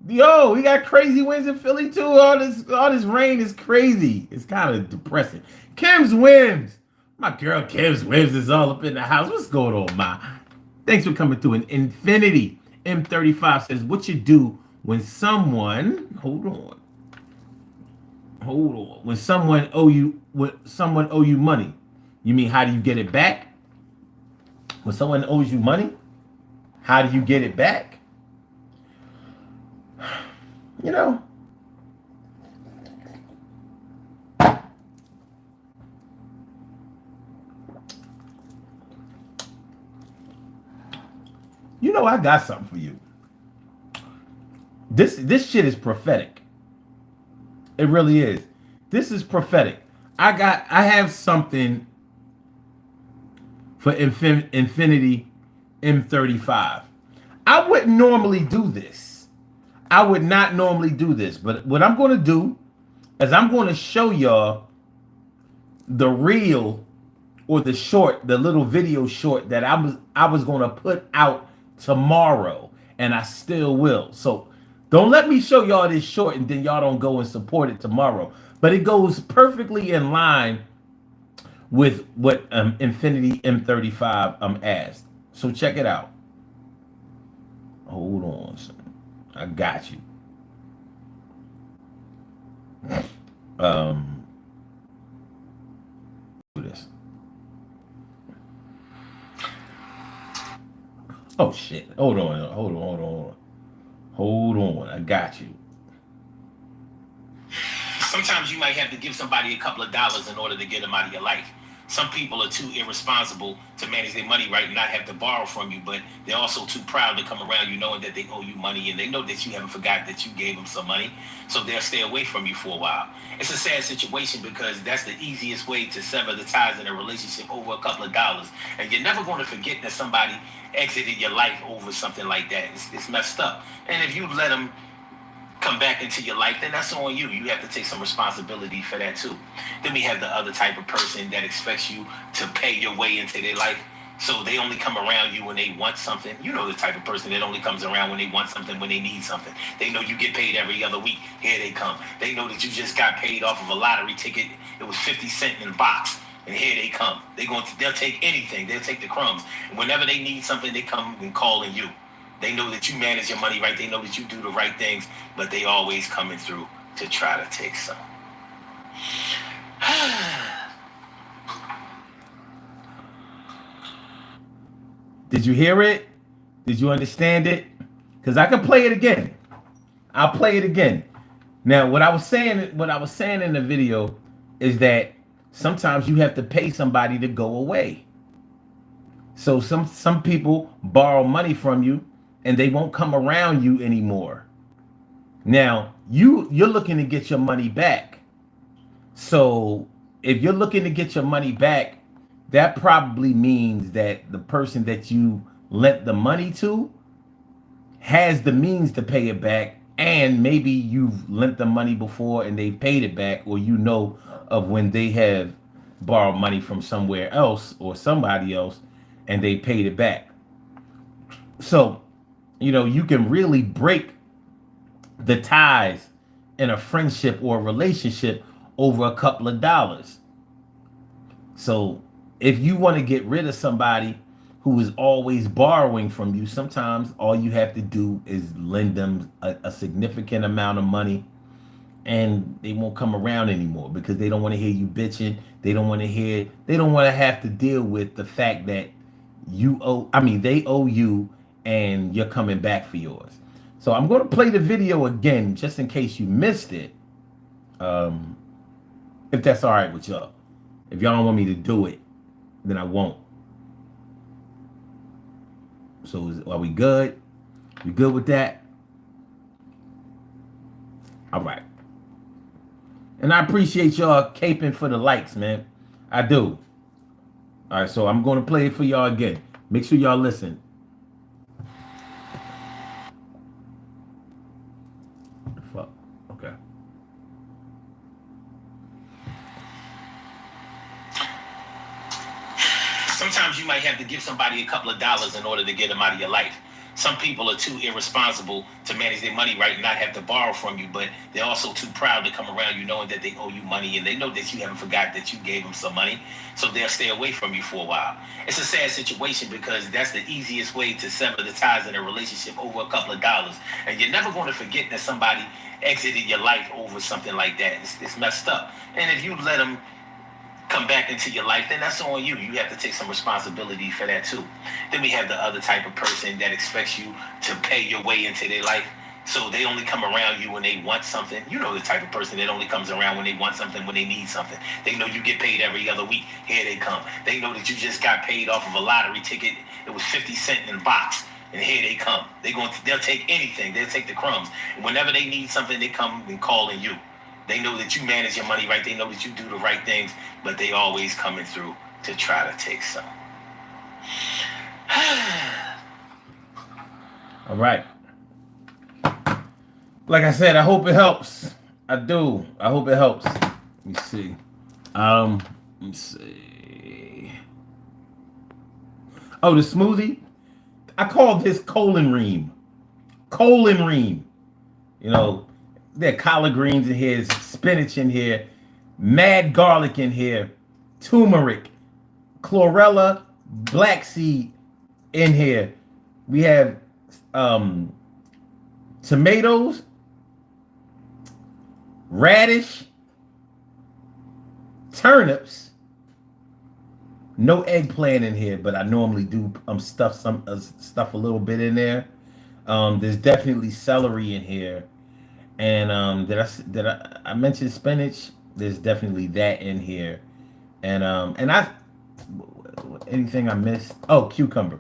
Yo, we got crazy winds in Philly too. All this rain is crazy. It's kind of depressing. Kim's Wims. My girl Kim's Wims is all up in the house. What's going on, Ma? Thanks for coming through. And Infinity M35 says, what you do when someone when someone owe you money? You mean how do you get it back? When someone owes you money, how do you get it back? You know, I got something for you. This shit is prophetic. It really is. This is prophetic. I have something for Infinity M35. I wouldn't normally do this. I would not normally do this, but what I'm going to do is I'm going to show y'all the reel or the short, the little video short that I was going to put out tomorrow, and I still will. So don't let me show y'all this short and then y'all don't go and support it tomorrow. But it goes perfectly in line with what Infinity M35 asked. So check it out. Hold on, son. I got you. Do this. Oh shit. Hold on. I got you. Sometimes you might have to give somebody a couple of dollars in order to get them out of your life. Some people are too irresponsible to manage their money right and not have to borrow from you, but they're also too proud to come around you knowing that they owe you money, and they know that you haven't forgot that you gave them some money, so they'll stay away from you for a while. It's a sad situation because that's the easiest way to sever the ties in a relationship, over a couple of dollars. And you're never going to forget that somebody exited your life over something like that. It's messed up. And if you let them come back into your life, then that's on you. You have to take some responsibility for that too. Then we have the other type of person that expects you to pay your way into their life. So they only come around you when they want something. You know the type of person that only comes around when they want something, when they need something. They know you get paid every other week. Here they come. They know that you just got paid off of a lottery ticket. It was 50 cents in a box. And here they come. They'll take anything. They'll take the crumbs. And whenever they need something, they come and calling you. They know that you manage your money right. They know that you do the right things, but they always coming through to try to take some. Did you hear it? Did you understand it? Because I can play it again. I'll play it again. Now, what I was saying in the video is that sometimes you have to pay somebody to go away. So some people borrow money from you and they won't come around you anymore. Now, you're looking to get your money back. So if you're looking to get your money back, that probably means that the person that you lent the money to has the means to pay it back, and maybe you've lent the money before and they paid it back, or you know of when they have borrowed money from somewhere else or somebody else and they paid it back. So, you can really break the ties in a friendship or a relationship over a couple of dollars. So if you want to get rid of somebody who is always borrowing from you, sometimes all you have to do is lend them a significant amount of money, and they won't come around anymore because they don't want to hear you bitching. They don't want to have to deal with the fact that they owe you and you're coming back for yours. So I'm going to play the video again just in case you missed it. If that's all right with y'all. If y'all don't want me to do it, then I won't. So are we good? We good with that? All right. And I appreciate y'all caping for the likes, man. I do. All right, so I'm going to play it for y'all again. Make sure y'all listen. Fuck. Okay. Sometimes you might have to give somebody a couple of dollars in order to get them out of your life. Some people are too irresponsible to manage their money right and not have to borrow from you, but they're also too proud to come around you knowing that they owe you money, and they know that you haven't forgot that you gave them some money, so they'll stay away from you for a while. It's a sad situation because that's the easiest way to sever the ties in a relationship, over a couple of dollars. And you're never going to forget that somebody exited your life over something like that. It's messed up. And if you let them come back into your life, then that's on you. You have to take some responsibility for that too. Then we have the other type of person that expects you to pay your way into their life. So they only come around you when they want something. You know the type of person that only comes around when they want something, when they need something. They know you get paid every other week. Here they come. They know that you just got paid off of a lottery ticket. It was 50 cents in the box. And here they come. They'll take anything. They'll take the crumbs. And whenever they need something, they come and calling you. They know that you manage your money right. They know that you do the right things, but they always coming through to try to take some. All right. Like I said, I hope it helps. I do. I hope it helps. Let me see. Let me see. Oh, the smoothie. I call this colon ream. Colon ream. You know, there are collard greens in here, spinach in here, mad garlic in here, turmeric, chlorella, black seed in here. We have tomatoes, radish, turnips. No eggplant in here, but I normally do stuff a little bit in there. There's definitely celery in here, and did I mention spinach? There's definitely that in here, and anything I missed? Oh, cucumber,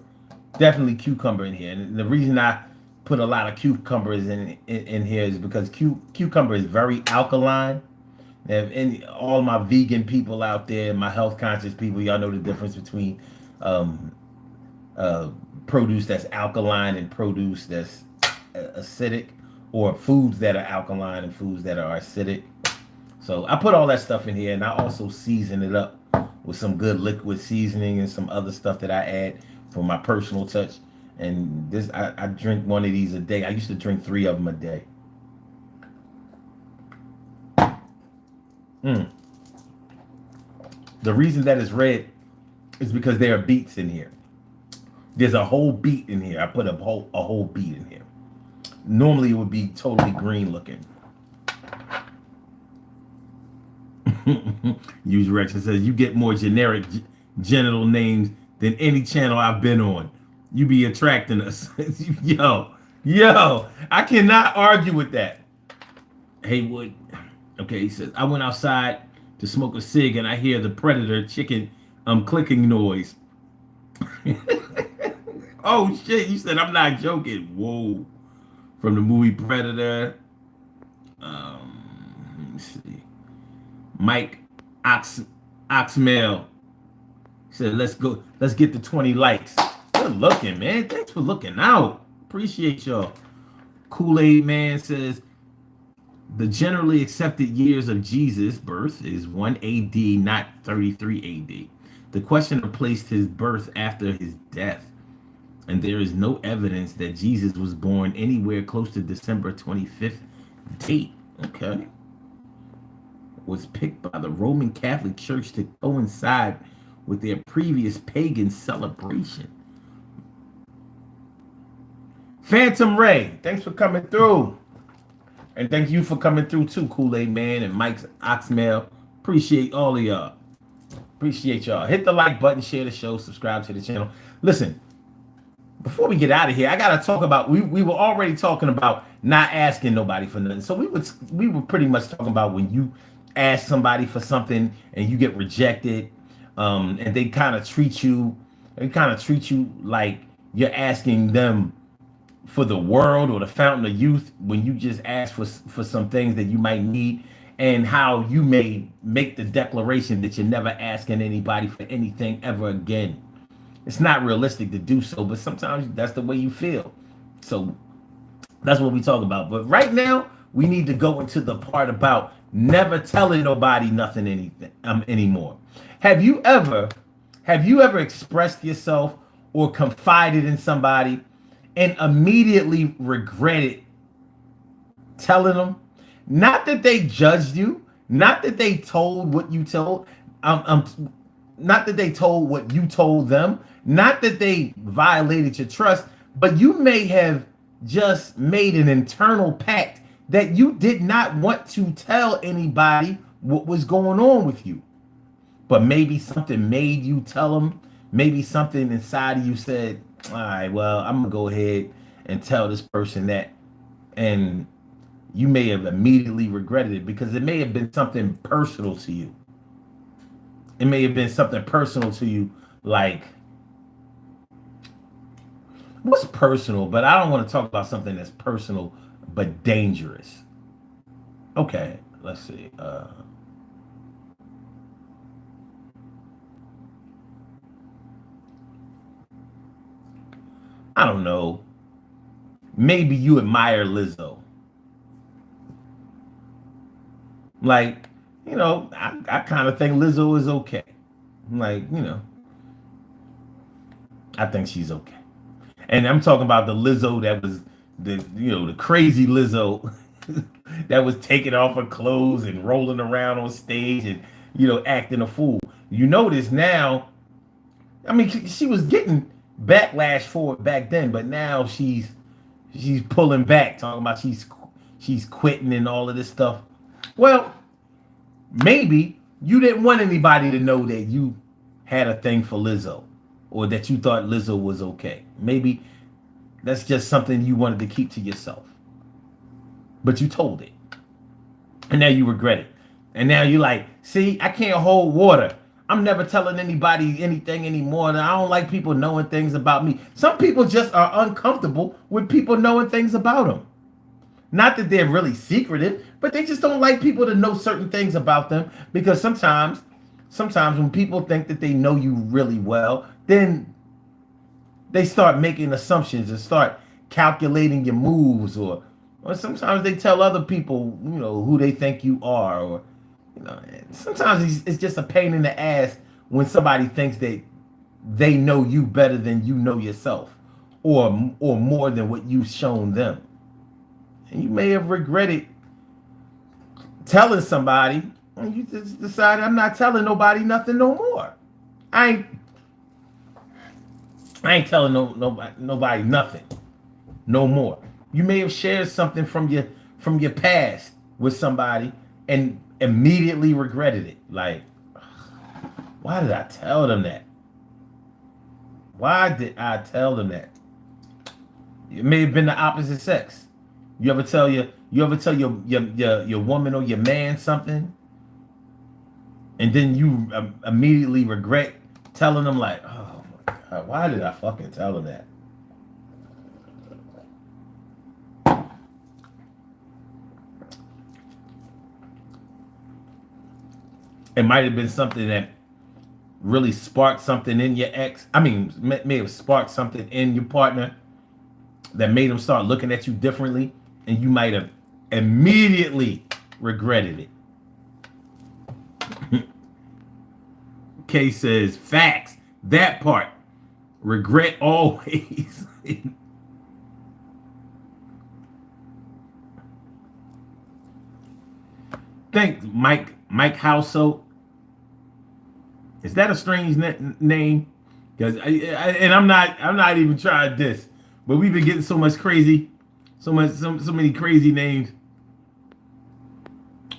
definitely cucumber in here. And the reason I put a lot of cucumbers in here is because cucumber is very alkaline. And all my vegan people out there, my health conscious people, y'all know the difference between produce that's alkaline and produce that's acidic, or foods that are alkaline and foods that are acidic. So I put all that stuff in here, and I also season it up with some good liquid seasoning and some other stuff that I add for my personal touch. And this, I drink one of these a day. I used to drink 3 of them a day. The reason that it's red is because there are beets in here. There's a whole beet in here. I put a whole beet in here. Normally it would be totally green looking. Use Rejection says you get more generic genital names than any channel I've been on. You be attracting us. yo, I cannot argue with that. Haywood. Okay, he says, I went outside to smoke a cig and I hear the Predator chicken clicking noise. Oh shit, you said I'm not joking. Whoa. From the movie Predator. Let me see. Mike Oxmail said, let's get to 20 likes. Good looking, man. Thanks for looking out. Appreciate y'all. Kool-Aid Man says, the generally accepted years of Jesus' birth is 1 AD, not 33 AD. The questioner placed his birth after his death, and there is no evidence that Jesus was born anywhere close to December 25th date. Okay. Was picked by the Roman Catholic Church to coincide with their previous pagan celebration. Phantom Ray, thanks for coming through. And thank you for coming through too, Kool-Aid Man and Mike's Oxmail. Appreciate all of y'all. Appreciate y'all. Hit the like button, share the show, subscribe to the channel. Listen, before we get out of here, I gotta talk about, we were already talking about not asking nobody for nothing. So we were pretty much talking about when you ask somebody for something and you get rejected, and they kind of treat you like you're asking them for the world or the fountain of youth when you just ask for some things that you might need, and how you may make the declaration that you're never asking anybody for anything ever again. It's not realistic to do so, but sometimes that's the way you feel. So that's what we talk about. But right now, we need to go into the part about never telling nobody nothing anymore. Have you ever expressed yourself or confided in somebody and immediately regretted telling them? Not that they judged you, not that they told what you told, not that they told what you told them, not that they violated your trust, but you may have just made an internal pact that you did not want to tell anybody what was going on with you. But maybe something made you tell them. Maybe something inside of you said, all right, well, I'm going to go ahead and tell this person that and you may have immediately regretted it because it may have been something personal to you. It may have been something personal to you, like what's personal, but I don't want to talk about something that's personal but dangerous. Okay, let's see. I don't know. Maybe you admire Lizzo. Like, I kind of think Lizzo is okay. Like, I think she's okay. And I'm talking about the Lizzo that was the crazy Lizzo that was taking off her clothes and rolling around on stage and acting a fool. You notice now, I mean, she was getting backlash for it back then, but now she's pulling back, talking about she's quitting and all of this stuff. Well, maybe you didn't want anybody to know that you had a thing for Lizzo or that you thought Lizzo was okay. Maybe that's just something you wanted to keep to yourself. But you told it. And now you regret it. And now you're like, see, I can't hold water. I'm never telling anybody anything anymore. And I don't like people knowing things about me. Some people just are uncomfortable with people knowing things about them. Not that they're really secretive, but they just don't like people to know certain things about them because sometimes when people think that they know you really well, then they start making assumptions and start calculating your moves or sometimes they tell other people, who they think you are or sometimes it's just a pain in the ass when somebody thinks that they know you better than you know yourself or more than what you've shown them. And you may have regretted telling somebody, and you just decided, I'm not telling nobody nothing no more. I ain't telling nobody nothing no more. You may have shared something from your past with somebody and immediately regretted it. Like, why did I tell them that? Why did I tell them that? It may have been the opposite sex. You ever tell your woman or your man something, and then you immediately regret telling them, like, oh my God, why did I fucking tell them that? It might have been something that really sparked something in your ex. I mean, may have sparked something in your partner that made them start looking at you differently, and you might have immediately regretted it. Kay says, facts. That part. Regret always. Think Mike Household. Is that a strange name? Because and I'm not even trying this, but we've been getting so much crazy, so many crazy names.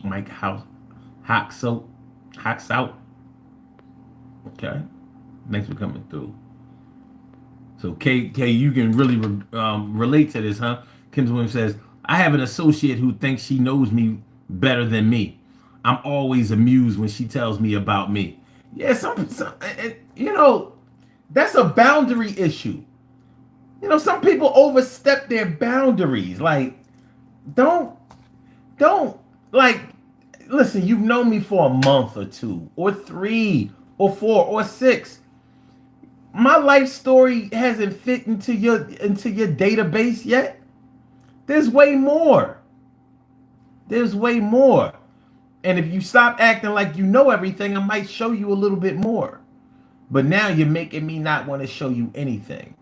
Mike Household. Okay, thanks for coming through. So K, you can really relate to this, huh? Kim Williams says, I have an associate who thinks she knows me better than me. I'm always amused when she tells me about me. Yeah, that's a boundary issue. Some people overstep their boundaries. Like, don't, like, listen, you've known me for a month or two, or 3, or 4, or 6. My life story hasn't fit into your database yet. There's way more. There's way more. And if you stop acting like you know everything, I might show you a little bit more. But now you're making me not want to show you anything.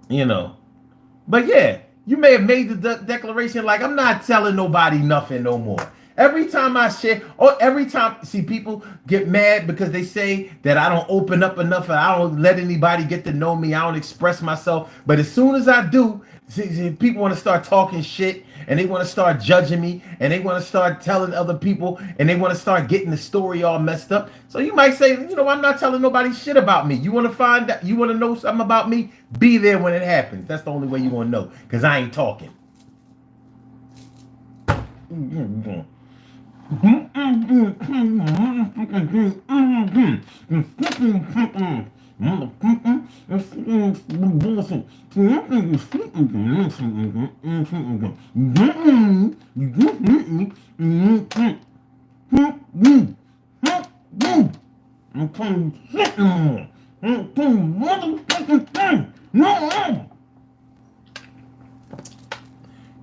But yeah, you may have made the declaration like, I'm not telling nobody nothing no more. Every time I share, or every time, see, people get mad because they say that I don't open up enough and I don't let anybody get to know me. I don't express myself. But as soon as I do, see, people want to start talking shit and they want to start judging me and they want to start telling other people and they want to start getting the story all messed up. So you might say, I'm not telling nobody shit about me. You want to find out, you want to know something about me? Be there when it happens. That's the only way you want to know, because I ain't talking.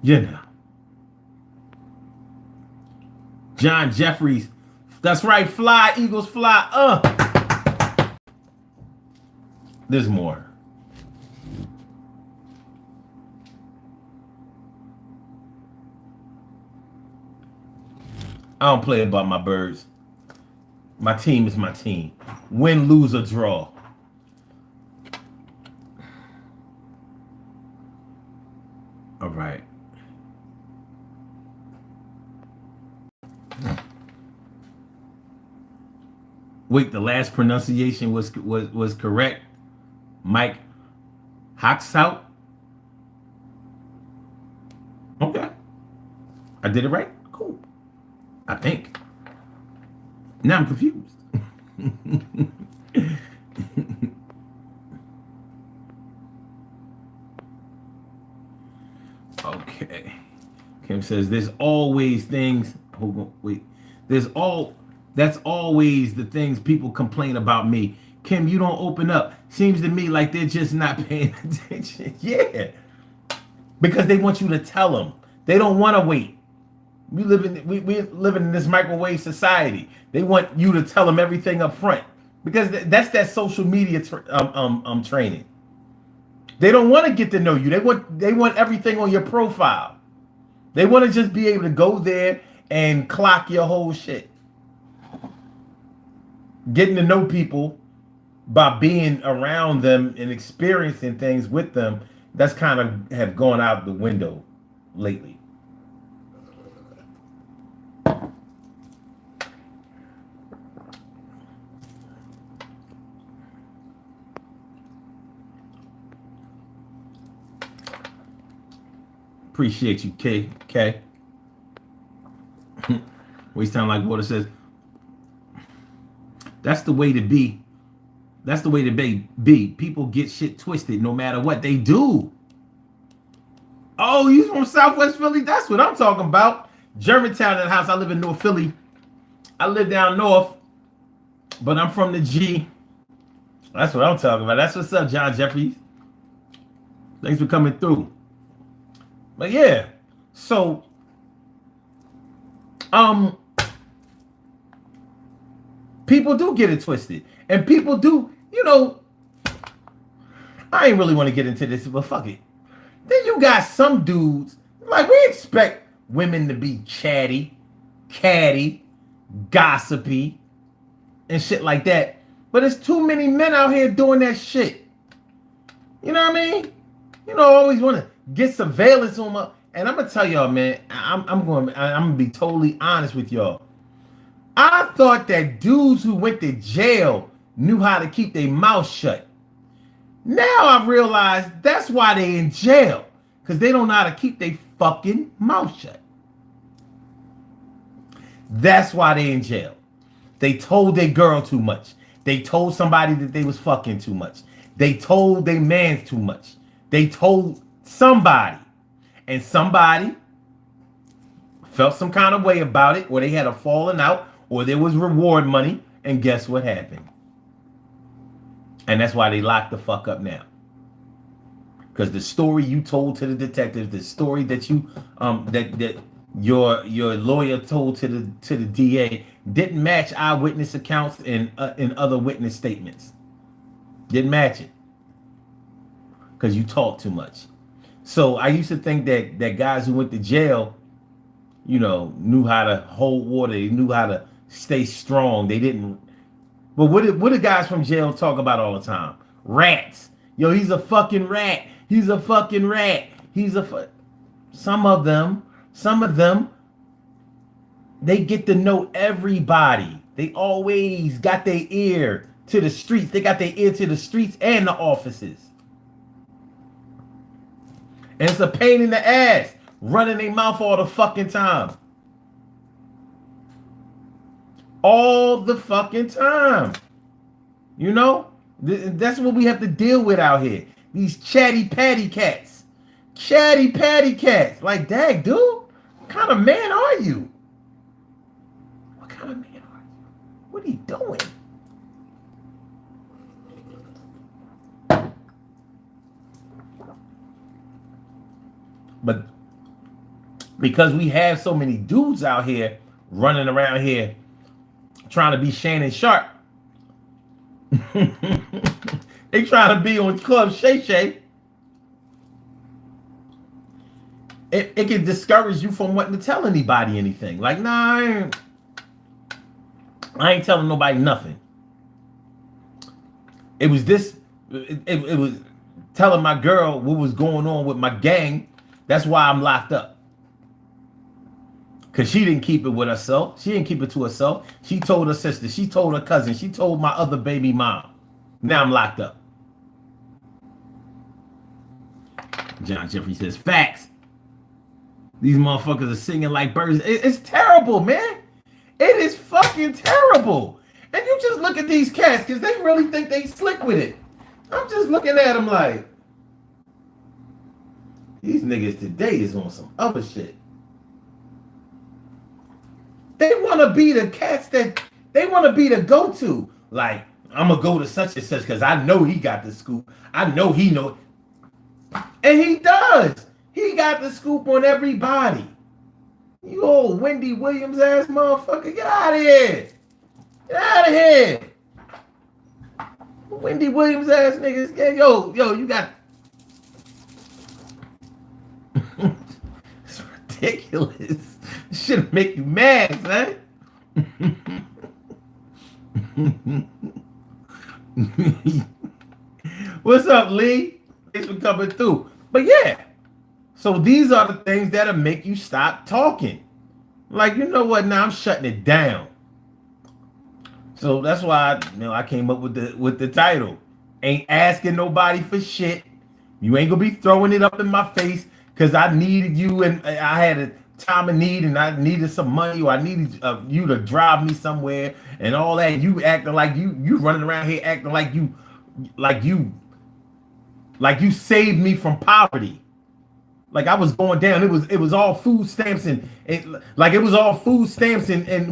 You know, John Jeffries. That's right. Fly, Eagles, fly. There's more. I don't play about my birds. My team is my team. Win, lose, or draw. All right. Wait, the last pronunciation was correct. Mike Hoxout. Okay. I did it right? Cool. I think. Now I'm confused. Okay. Kim says there's always things. Hold on, wait. That's always the things people complain about me. Kim, you don't open up. Seems to me like they're just not paying attention. Yeah. Because they want you to tell them. They don't want to wait. We living in this microwave society. They want you to tell them everything up front. Because that's that social media training. They don't want to get to know you. They want everything on your profile. They want to just be able to go there and clock your whole shit. Getting to know people by being around them and experiencing things with them, that's kind of have gone out the window lately. Appreciate you, K. We sound like Water says, that's the way to be. That's the way to be. People get shit twisted no matter what they do. Oh, you from Southwest Philly? That's what I'm talking about. Germantown in the house. I live in North Philly. I live down north, but I'm from the G. That's what I'm talking about. That's what's up, John Jeffries. Thanks for coming through. But yeah, so people do get it twisted. And people do, I ain't really want to get into this, but fuck it. Then you got some dudes, like we expect women to be chatty, catty, gossipy, and shit like that. But there's too many men out here doing that shit. You know what I mean? Always want to get surveillance on my. And I'm gonna tell y'all, man. I'm gonna be totally honest with y'all. I thought that dudes who went to jail knew how to keep their mouth shut. Now I've realized that's why they in jail, because they don't know how to keep their fucking mouth shut. That's why they in jail. They told their girl too much. They told somebody that they was fucking too much. They told their mans too much. They told somebody, and somebody felt some kind of way about it, or they had a falling out, or there was reward money, and guess what happened? And that's why they locked the fuck up now. Because the story you told to the detective, the story that you that your lawyer told to the DA didn't match eyewitness accounts and other witness statements. Didn't match it. Because you talk too much. So I used to think that guys who went to jail, knew how to hold water. They knew how to stay strong. They didn't. But what do guys from jail talk about all the time? Rats. Yo, he's a fucking rat. He's a fucking rat. Some of them, they get to know everybody. They always got their ear to the streets. They got their ear to the streets and the offices. And it's a pain in the ass running their mouth all the fucking time. all the fucking time. You know? That's what we have to deal with out here. These chatty patty cats. Chatty patty cats. Like, dag, dude, what kind of man are you? What kind of man are you? What are you doing? But because we have so many dudes out here running around here trying to be Shannon Sharp, they trying to be on Club Shay Shay. It can discourage you from wanting to tell anybody anything. Like, nah, I ain't telling nobody nothing. It was this. It was telling my girl what was going on with my gang. That's why I'm locked up. Because she didn't keep it with herself. She didn't keep it to herself. She told her sister. She told her cousin. She told my other baby mom. Now I'm locked up. John Jeffrey says, facts. These motherfuckers are singing like birds. It's terrible, man. It is fucking terrible. And you just look at these cats because they really think they slick with it. I'm just looking at them like, these niggas today is on some other shit. They want to be the cats that they want to be the go-to. Like, I'm going to go to such and such because I know he got the scoop. I know he know. And he does. He got the scoop on everybody. You old Wendy Williams ass motherfucker. Get out of here. Get out of here. Wendy Williams ass niggas. Yeah, yo, you got. It's ridiculous. Should make you mad, man. What's up, Lee? Thanks for coming through. But yeah, so these are the things that'll make you stop talking. Like, you know what? Now I'm shutting it down. So that's why I came up with the title. Ain't asking nobody for shit. You ain't gonna be throwing it up in my face because I needed you and I had a time of need and I needed some money or I needed you to drive me somewhere and all that. You acting like you running around here acting like you saved me from poverty. Like I was going down. It was all food stamps and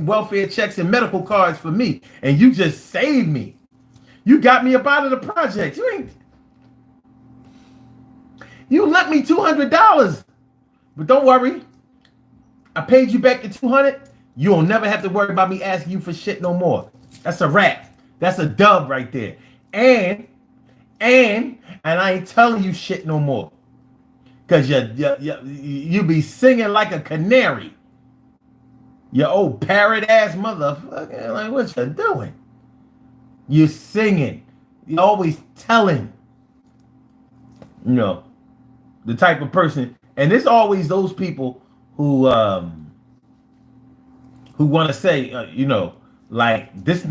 welfare checks and medical cards for me. And you just saved me. You got me up out of the project. You lent me $200. But don't worry. I paid you back the $200. You'll never have to worry about me asking you for shit no more. That's a wrap. That's a dub right there. And I ain't telling you shit no more. Because you be singing like a canary. You old parrot ass motherfucker. Like, what you doing? You singing. You always telling. You know, the type of person. And it's always those people who want to say, like this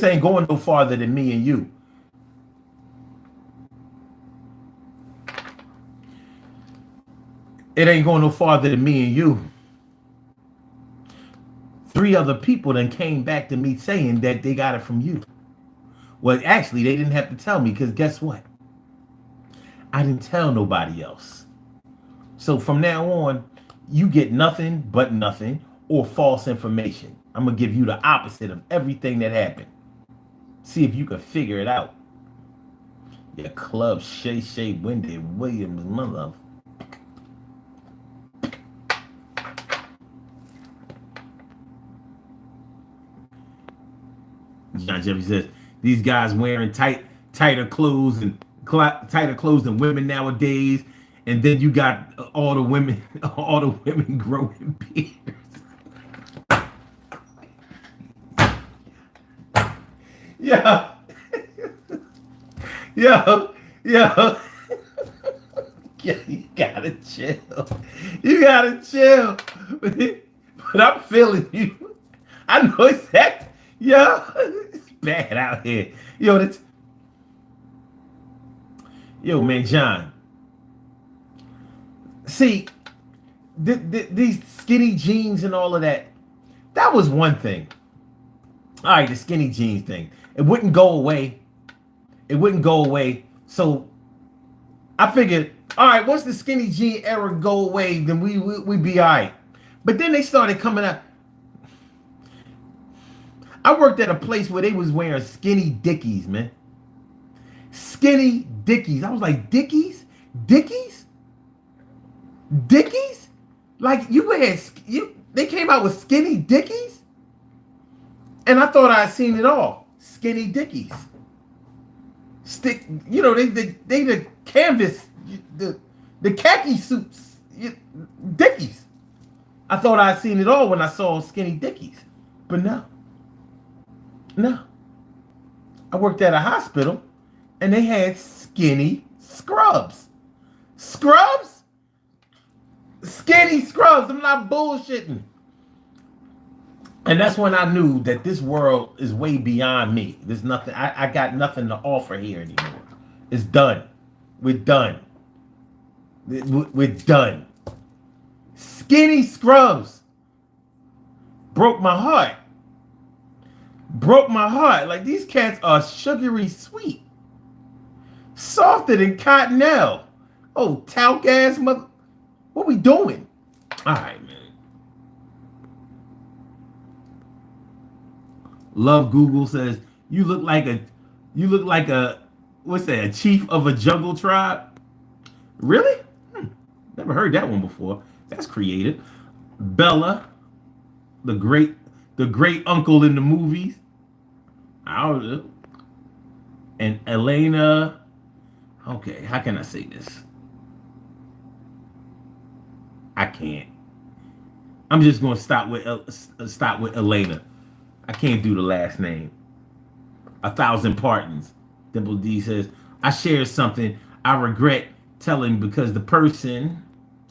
ain't going no farther than me and you. It ain't going no farther than me and you. 3 other people then came back to me saying that they got it from you. Well, actually, they didn't have to tell me because guess what? I didn't tell nobody else. So from now on, you get nothing but nothing or false information. I'm going to give you the opposite of everything that happened. See if you can figure it out. Your Club Shay Shay Wendy Williams mother. John Jeffrey says these guys wearing tighter clothes than women nowadays, and then you got all the women growing beards. Yeah. Yeah. Yeah, you gotta chill. You gotta chill. But I'm feeling you. I know exactly. Yo, it's bad out here. Yo, man, John. See, these skinny jeans and all of that, that was one thing. All right, the skinny jeans thing. It wouldn't go away. It wouldn't go away. So I figured, all right, once the skinny jean era go away, then we be all right. But then they started coming out. I worked at a place where they was wearing skinny dickies, man. Skinny dickies. I was like, dickies? Dickies? Dickies? Like they came out with skinny dickies? And I thought I'd seen it all. Skinny dickies. They the canvas, the khaki suits, dickies. I thought I'd seen it all when I saw skinny dickies. But no. No. I worked at a hospital and they had skinny scrubs. Scrubs? Skinny scrubs. I'm not bullshitting. And that's when I knew that this world is way beyond me. There's nothing. I got nothing to offer here anymore. It's done. We're done. We're done. Skinny scrubs. Broke my heart. Broke my heart. Like, these cats are sugary sweet. Softer than cottonelle. Oh, talc ass mother. What we doing? All right, man. Love Google says, you look like a what's that, a chief of a jungle tribe? Really? Never heard that one before. That's creative. Bella, the great uncle in the movies. I don't know. And Elena. Okay, how can I say this? I can't. I'm just gonna stop with Elena. I can't do the last name. 1,000 pardons. Dimple D says, I shared something I regret telling because the person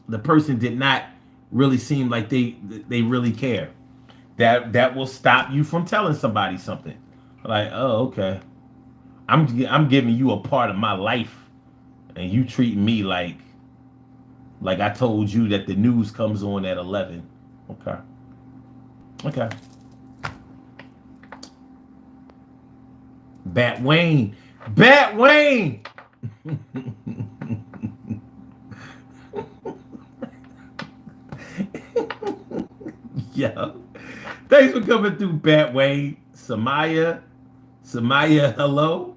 did not really seem like they really care. That will stop you from telling somebody something. Like, oh, okay. I'm giving you a part of my life, and you treat me like I told you that the news comes on at 11. Okay. Okay. Bat Wayne. Bat Wayne. Yo. Thanks for coming through, Bat Wayne. Samaya, hello.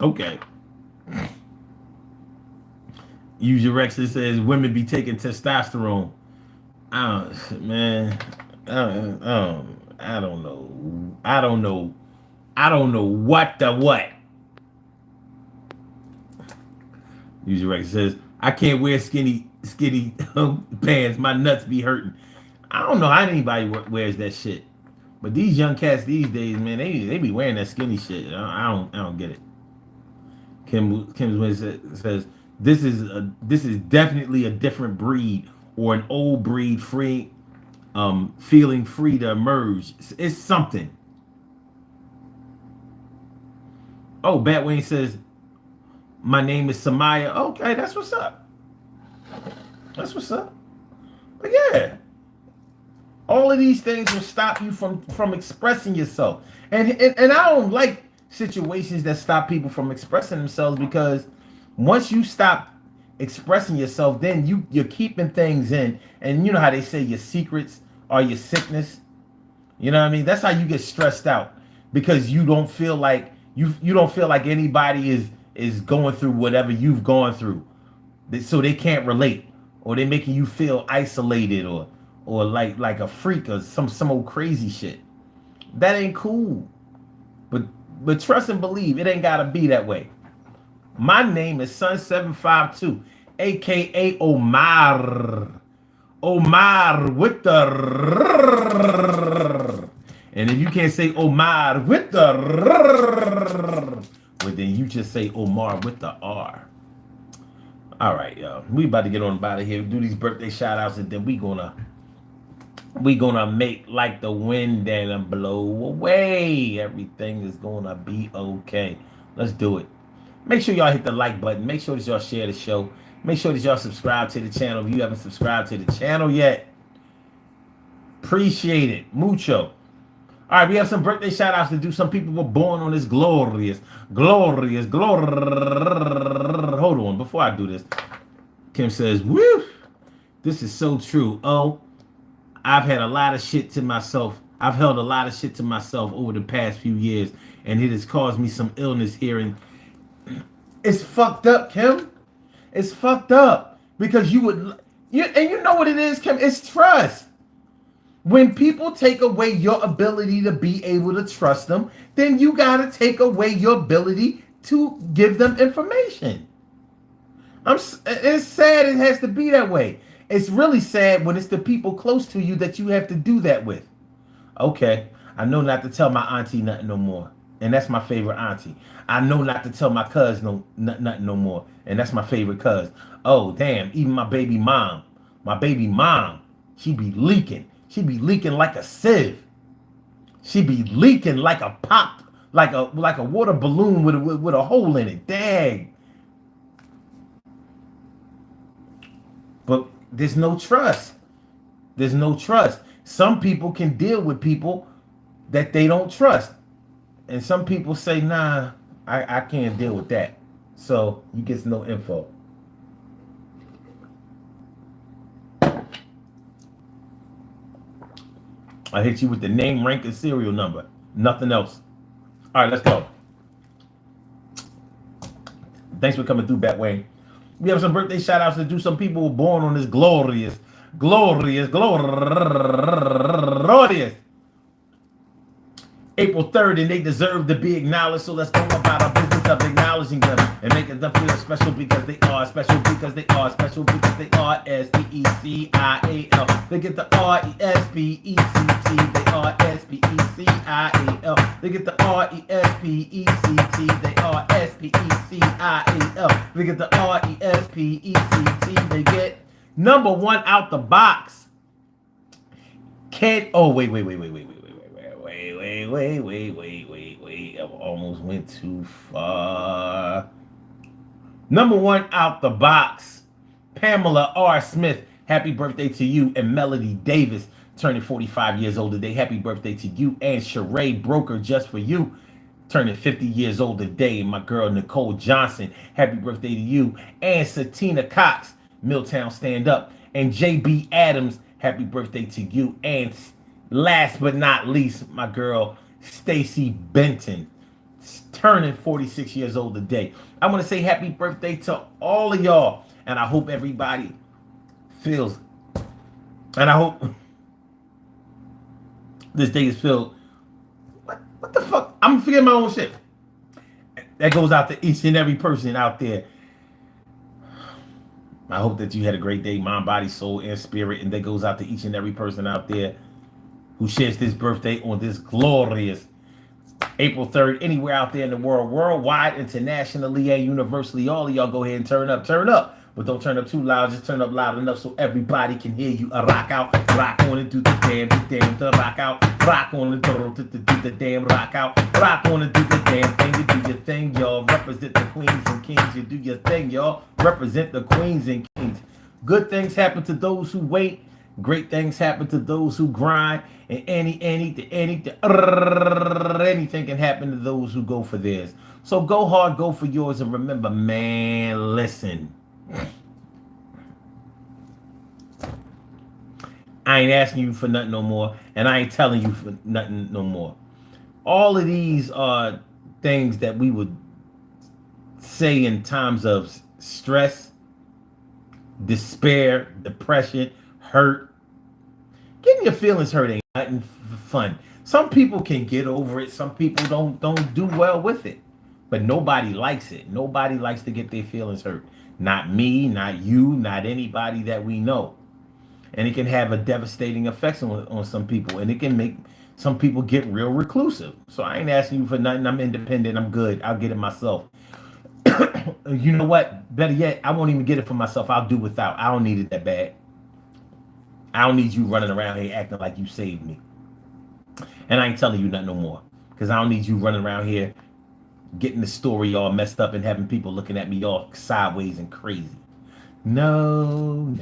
Okay. User Rexon says women be taking testosterone. I don't know what the what. User Rexon says I can't wear skinny pants. My nuts be hurting. I don't know how anybody wears that shit. But these young cats these days, man, they be wearing that skinny shit. I don't get it. Kim says this is definitely a different breed or an old breed free, feeling free to emerge. It's something. Oh, Batwayne says my name is Samaya. Okay, that's what's up. That's what's up. But yeah. All of these things will stop you from expressing yourself. And I don't like situations that stop people from expressing themselves, because once you stop expressing yourself, then you're keeping things in. And you know how they say your secrets are your sickness? You know what I mean? That's how you get stressed out, because you don't feel like you don't feel like anybody is going through whatever you've gone through. So they can't relate, or they're making you feel isolated or like a freak or some old crazy shit. That ain't cool. But trust and believe, it ain't gotta be that way. My name is Sun752, aka Omar. Omar with the r. And if you can't say Omar with the r, well then you just say Omar with the R. All right, y'all. We about to get on about it here. Do these birthday shout outs, and then we gonna make like the wind and blow away. Everything is gonna be okay. Let's do it. Make sure y'all hit the like button. Make sure that y'all share the show. Make sure that y'all subscribe to the channel if you haven't subscribed to the channel yet. Appreciate it. Mucho. All right, we have some birthday shout outs to do. Some people were born on this glorious. Hold on, before I do this, Kim says, woo, this is so true. Oh, I've had a lot of shit to myself. I've held a lot of shit to myself over the past few years, and it has caused me some illness here. And it's fucked up, Kim. It's fucked up because you know what it is, Kim? It's trust. When people take away your ability to be able to trust them, then you got to take away your ability to give them information. It's sad it has to be that way. It's really sad when it's the people close to you that you have to do that with. Okay, I know not to tell my auntie nothing no more. And that's my favorite auntie. I know not to tell my cousin nothing no more. And that's my favorite cousin. Oh, damn, even my baby mom, she be leaking. She be leaking like a sieve. She be leaking like a pop, like a water balloon with a hole in it. Dang. But there's no trust. There's no trust. Some people can deal with people that they don't trust. And some people say, nah, I can't deal with that. So you get no info. I hit you with the name, rank, and serial number. Nothing else. All right, let's go. Thanks for coming through, Batwayne. We have some birthday shout outs to do. Some people were born on this glorious April 3rd, and they deserve to be acknowledged. So let's go about our business of acknowledging them and making them feel special because they are special because they are special because they are SPECIAL. They get the RESPECT. They are SPECIAL. They get the RESPECT. They are SPECIAL. They get the RESPECT. They get number one out the box. Wait. I almost went too far. Number one out the box. Pamela R. Smith. Happy birthday to you. And Melody Davis, turning 45 years old today. Happy birthday to you. And Sheree Broker, just for you, turning 50 years old today. My girl Nicole Johnson. Happy birthday to you. And Satina Cox, Milltown Stand Up. And JB Adams, happy birthday to you. And last but not least, my girl Stacy Benton, turning 46 years old today. I want to say happy birthday to all of y'all, and I hope everybody feels, and I hope this day is filled. What the fuck? I'm forgetting my own shit. That goes out to each and every person out there. I hope that you had a great day, mind, body, soul, and spirit, and that goes out to each and every person out there who shares this birthday on this glorious April 3rd, anywhere out there in the world, worldwide, internationally, and universally. All of y'all go ahead and turn up. But don't turn up too loud, just turn up loud enough so everybody can hear you. Rock out, rock on and do the damn, to rock out. Rock on and do the damn, rock out. Rock on and do the damn thing, you do your thing, y'all. Represent the queens and kings, you do your thing, y'all. Represent the queens and kings. Good things happen to those who wait. Great things happen to those who grind, and anything can happen to those who go for theirs. So go hard, go for yours, and remember, man, listen. I ain't asking you for nothing no more, and I ain't telling you for nothing no more. All of these are things that we would say in times of stress, despair, depression, hurt. Getting your feelings hurt ain't nothing fun. Some people can get over it. Some people don't do well with it. But nobody likes it. Nobody likes to get their feelings hurt. Not me, not you, not anybody that we know. And it can have a devastating effect on some people. And it can make some people get real reclusive. So I ain't asking you for nothing. I'm independent. I'm good. I'll get it myself. You know what? Better yet, I won't even get it for myself. I'll do without. I don't need it that bad. I don't need you running around here acting like you saved me. And I ain't telling you nothing no more. Because I don't need you running around here getting the story all messed up and having people looking at me all sideways and crazy. No.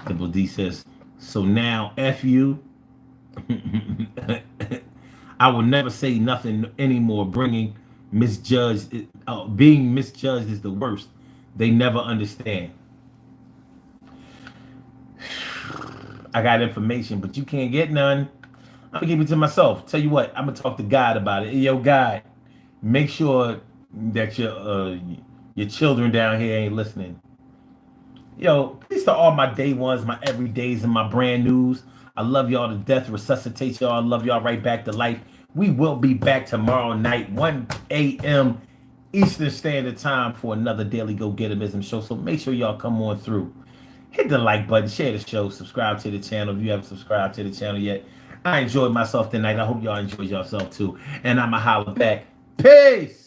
Double D says, so now F you. I will never say nothing anymore. Being misjudged is the worst. They never understand. I got information, but you can't get none. I'm gonna keep it to myself. Tell you what, I'm gonna talk to God about it. Hey, yo, God, make sure that your children down here ain't listening. Yo, peace to all my day ones, my everydays, and my brand news. I love y'all to death. Resuscitate y'all. I love y'all right back to life. We will be back tomorrow night, 1 a.m. Eastern Standard Time for another Daily Go Getimism show. So make sure y'all come on through. Hit the like button, share the show, subscribe to the channel if you haven't subscribed to the channel yet. I enjoyed myself tonight. I hope y'all enjoyed yourself too. And I'ma holler back. Peace.